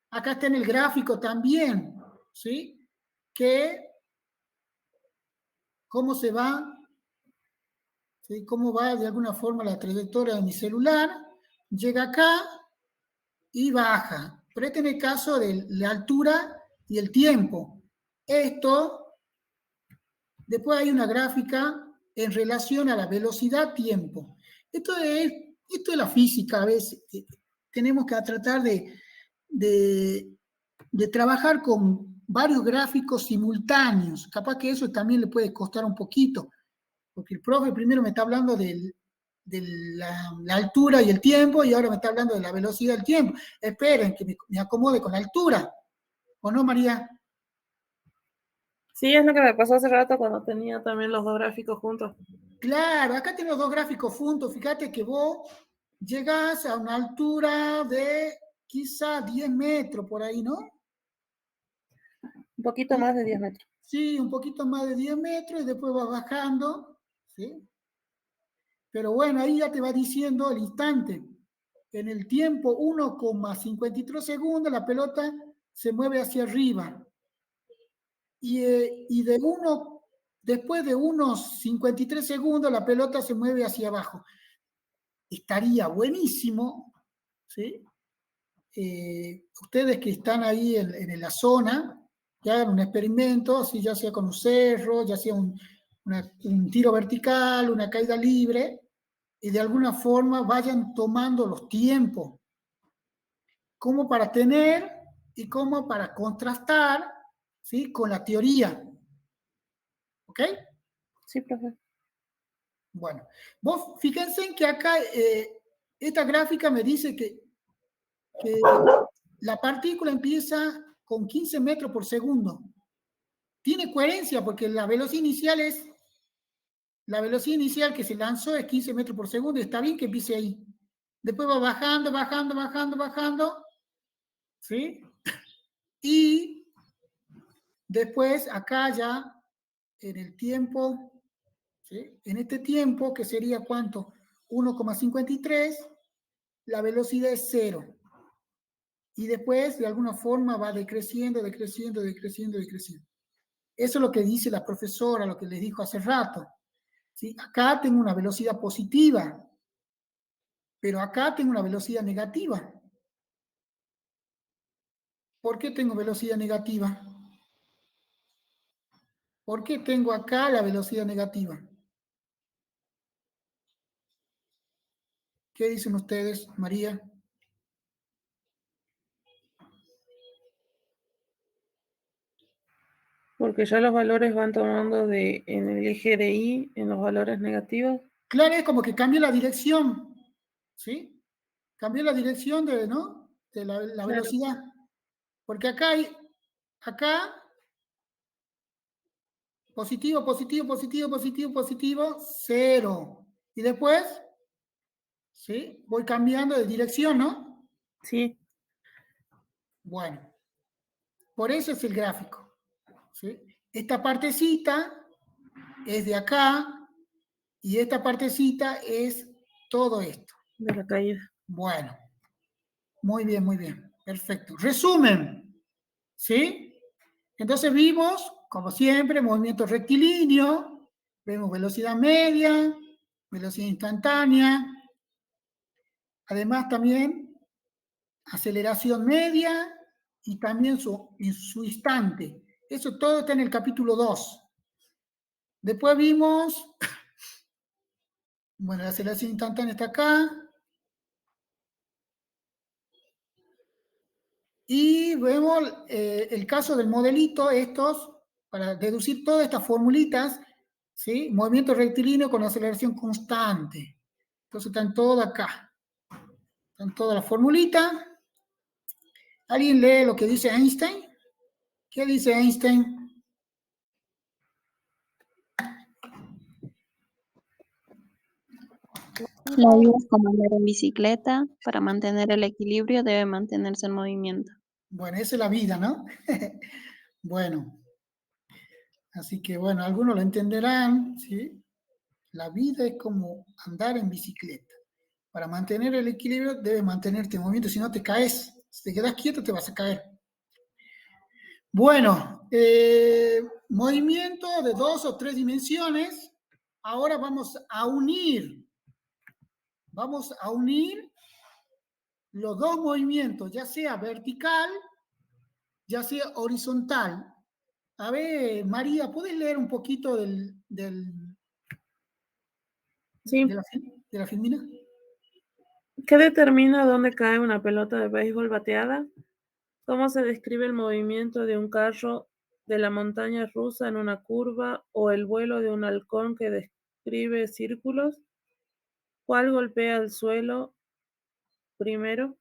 acá está en el gráfico también, ¿sí? Que cómo se va, ¿sí? Cómo va de alguna forma la trayectoria de mi celular, llega acá y baja. Pero este es el caso de la altura y el tiempo. Esto, después hay una gráfica en relación a la velocidad-tiempo. Esto es la física, a veces. Tenemos que tratar de trabajar con varios gráficos simultáneos. Capaz que eso también le puede costar un poquito, porque el profe primero me está hablando de la altura y el tiempo, y ahora me está hablando de la velocidad del tiempo. Esperen que me acomode con la altura. ¿O no, María? Sí, es lo que me pasó hace rato cuando tenía también los dos gráficos juntos. Claro, acá tenemos dos gráficos juntos. Fíjate que vos llegás a una altura de quizá 10 metros por ahí, ¿no? Un poquito más de 10 metros. Sí, un poquito más de 10 metros y después va bajando, ¿sí? Pero bueno, ahí ya te va diciendo el instante. En el tiempo 1,53 segundos la pelota se mueve hacia arriba. Y después de unos 53 segundos la pelota se mueve hacia abajo. estaría buenísimo, ¿sí? Ustedes que están ahí en la zona, que hagan un experimento, ¿sí? Ya sea con un cerro, ya sea un tiro vertical, una caída libre, y de alguna forma vayan tomando los tiempos, como para tener y como para contrastar, ¿sí? Con la teoría. ¿Ok? Sí, profe. Bueno, vos fíjense en que acá esta gráfica me dice que la partícula empieza con 15 metros por segundo. Tiene coherencia porque la velocidad inicial que se lanzó es 15 metros por segundo y está bien que empiece ahí. Después va bajando, bajando, bajando, bajando, ¿sí? Y después acá ya en el tiempo, ¿sí? En este tiempo, que sería ¿cuánto? 1,53, la velocidad es 0. Y después, de alguna forma, va decreciendo, decreciendo, decreciendo, decreciendo. Eso es lo que dice la profesora, lo que les dijo hace rato. ¿Sí? Acá tengo una velocidad positiva, pero acá tengo una velocidad negativa. ¿Por qué tengo velocidad negativa? ¿Por qué tengo acá la velocidad negativa? ¿Qué dicen ustedes, María? Porque ya los valores van tomando en el eje de Y, en los valores negativos. Claro, es como que cambió la dirección, ¿sí? Cambió la dirección ¿no? De la velocidad. Porque acá positivo, positivo, positivo, positivo, positivo, 0. Y después, ¿sí? Voy cambiando de dirección, ¿no? Sí. Bueno, por eso es el gráfico, ¿sí? Esta partecita es de acá y esta partecita es todo esto. De la caída. Bueno, muy bien, perfecto. Resumen, ¿sí? Entonces vimos, como siempre, movimiento rectilíneo, vemos velocidad media, velocidad instantánea, además también aceleración media y también su instante. Eso todo está en el capítulo 2. Después vimos, bueno, la aceleración instantánea está acá. Y vemos el caso del modelito, para deducir todas estas formulitas, ¿sí? Movimiento rectilíneo con aceleración constante. Entonces están todas acá. Están todas las formulitas. ¿Alguien lee lo que dice Einstein? ¿Qué dice Einstein? La vida es como andar en bicicleta. Para mantener el equilibrio debe mantenerse en movimiento. Bueno, esa es la vida, ¿no? Bueno, así que bueno, algunos lo entenderán, ¿sí? La vida es como andar en bicicleta. Para mantener el equilibrio debes mantenerte en movimiento, si no te caes. Si te quedas quieto te vas a caer. Bueno, movimiento de 2 o 3 dimensiones. Ahora vamos a unir los dos movimientos, ya sea vertical, ya sea horizontal. A ver, María, ¿puedes leer un poquito Sí. de la filmina? ¿Qué determina dónde cae una pelota de béisbol bateada? ¿Cómo se describe el movimiento de un carro de la montaña rusa en una curva o el vuelo de un halcón que describe círculos? ¿Cuál golpea el suelo primero?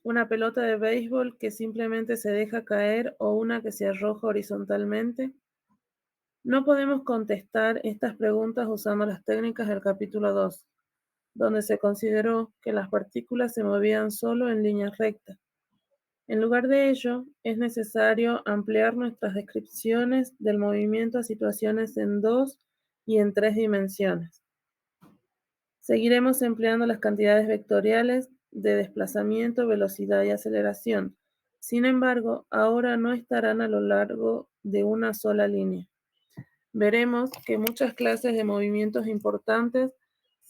¿Una pelota de béisbol que simplemente se deja caer o una que se arroja horizontalmente? No podemos contestar estas preguntas usando las técnicas del capítulo 2, donde se consideró que las partículas se movían solo en líneas rectas. En lugar de ello, es necesario ampliar nuestras descripciones del movimiento a situaciones en 2 y en 3 dimensiones. Seguiremos empleando las cantidades vectoriales de desplazamiento, velocidad y aceleración. Sin embargo, ahora no estarán a lo largo de una sola línea. Veremos que muchas clases de movimientos importantes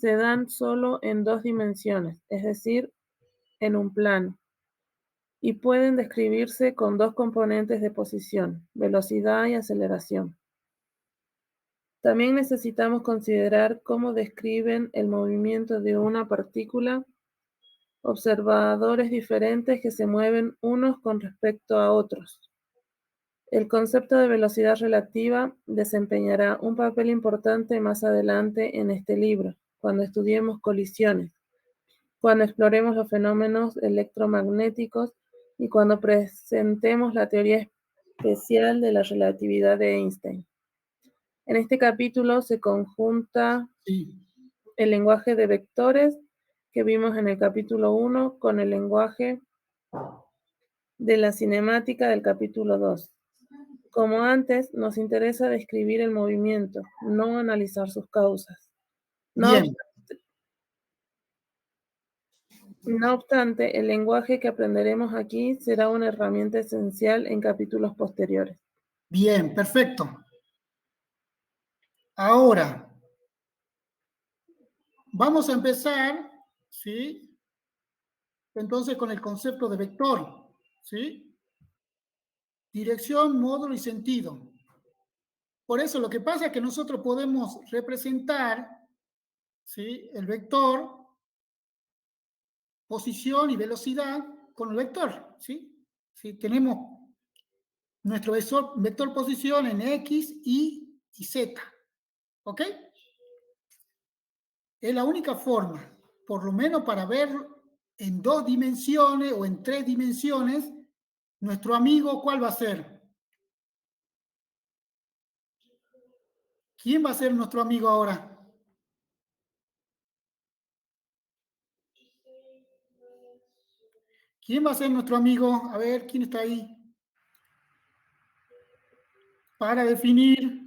se dan solo en 2 dimensiones, es decir, en un plano, y pueden describirse con 2 componentes de posición, velocidad y aceleración. También necesitamos considerar cómo describen el movimiento de una partícula observadores diferentes que se mueven unos con respecto a otros. El concepto de velocidad relativa desempeñará un papel importante más adelante en este libro, cuando estudiemos colisiones, cuando exploremos los fenómenos electromagnéticos y cuando presentemos la teoría especial de la relatividad de Einstein. En este capítulo se conjunta el lenguaje de vectores que vimos en el capítulo 1 con el lenguaje de la cinemática del capítulo 2. Como antes, nos interesa describir el movimiento, no analizar sus causas. No obstante, el lenguaje que aprenderemos aquí será una herramienta esencial en capítulos posteriores. Bien, perfecto. Ahora, vamos a empezar, ¿sí? Entonces, con el concepto de vector, ¿sí? Dirección, módulo y sentido. Por eso lo que pasa es que nosotros podemos representar, ¿sí?, el vector, posición y velocidad con el vector, ¿sí? ¿Sí? Tenemos nuestro vector posición en X, Y y Z, ¿ok? Es la única forma, por lo menos para ver en 2 dimensiones o en 3 dimensiones, nuestro amigo, ¿cuál va a ser? ¿Quién va a ser nuestro amigo ahora? ¿Quién va a ser nuestro amigo? A ver, ¿quién está ahí? Para definir.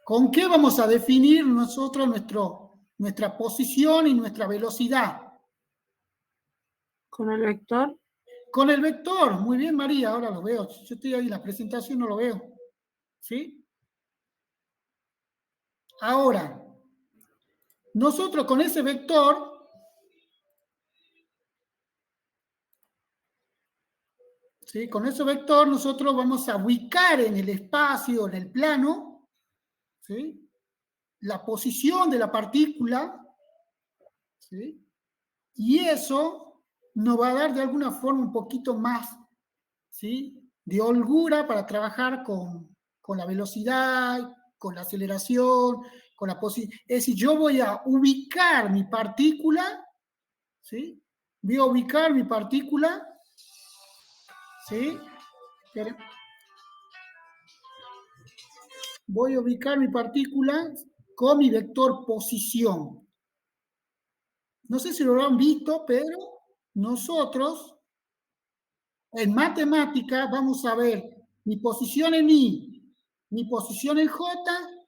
¿Con qué vamos a definir nosotros nuestra posición y nuestra velocidad? ¿Con el vector? Con el vector. Muy bien, María, ahora lo veo. Yo estoy ahí en la presentación, no lo veo. ¿Sí? Ahora, nosotros con ese vector ¿sí? Con ese vector nosotros vamos a ubicar en el espacio, en el plano, ¿sí?, la posición de la partícula, ¿sí?, y eso nos va a dar de alguna forma un poquito más, ¿sí?, de holgura para trabajar con la velocidad, con la aceleración, con la posición. Es decir, yo voy a ubicar mi partícula, ¿sí? Voy a ubicar mi partícula, ¿sí? Voy a ubicar mi partícula con mi vector posición. No sé si lo han visto, pero nosotros en matemática vamos a ver mi posición en I, mi posición en J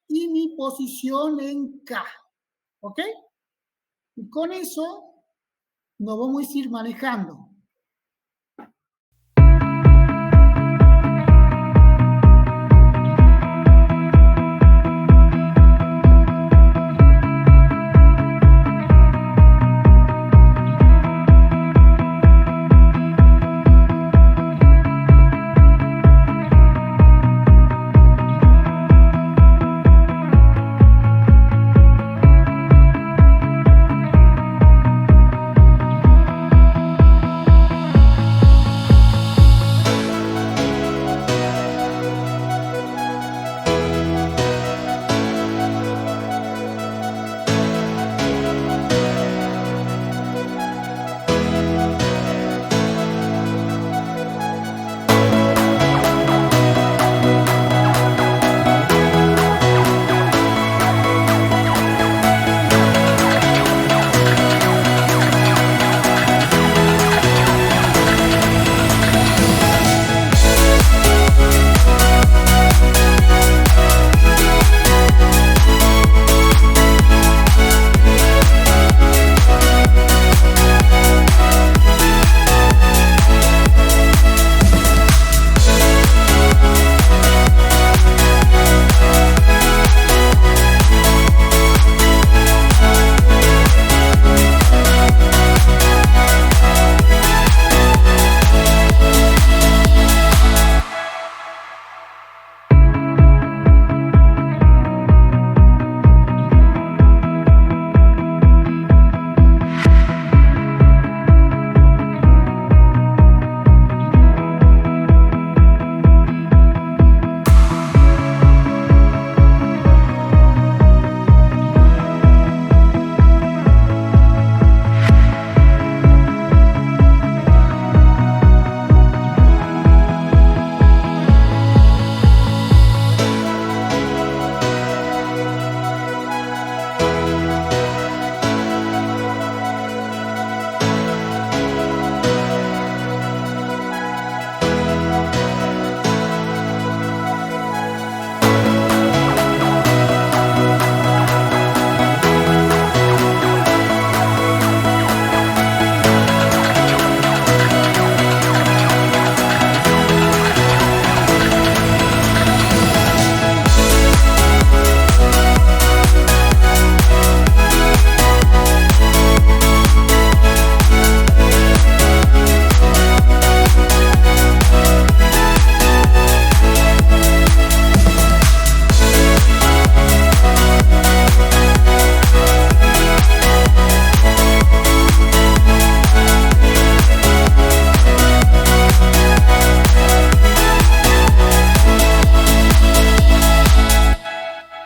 y mi posición en K. ¿Ok? Y con eso nos vamos a ir manejando.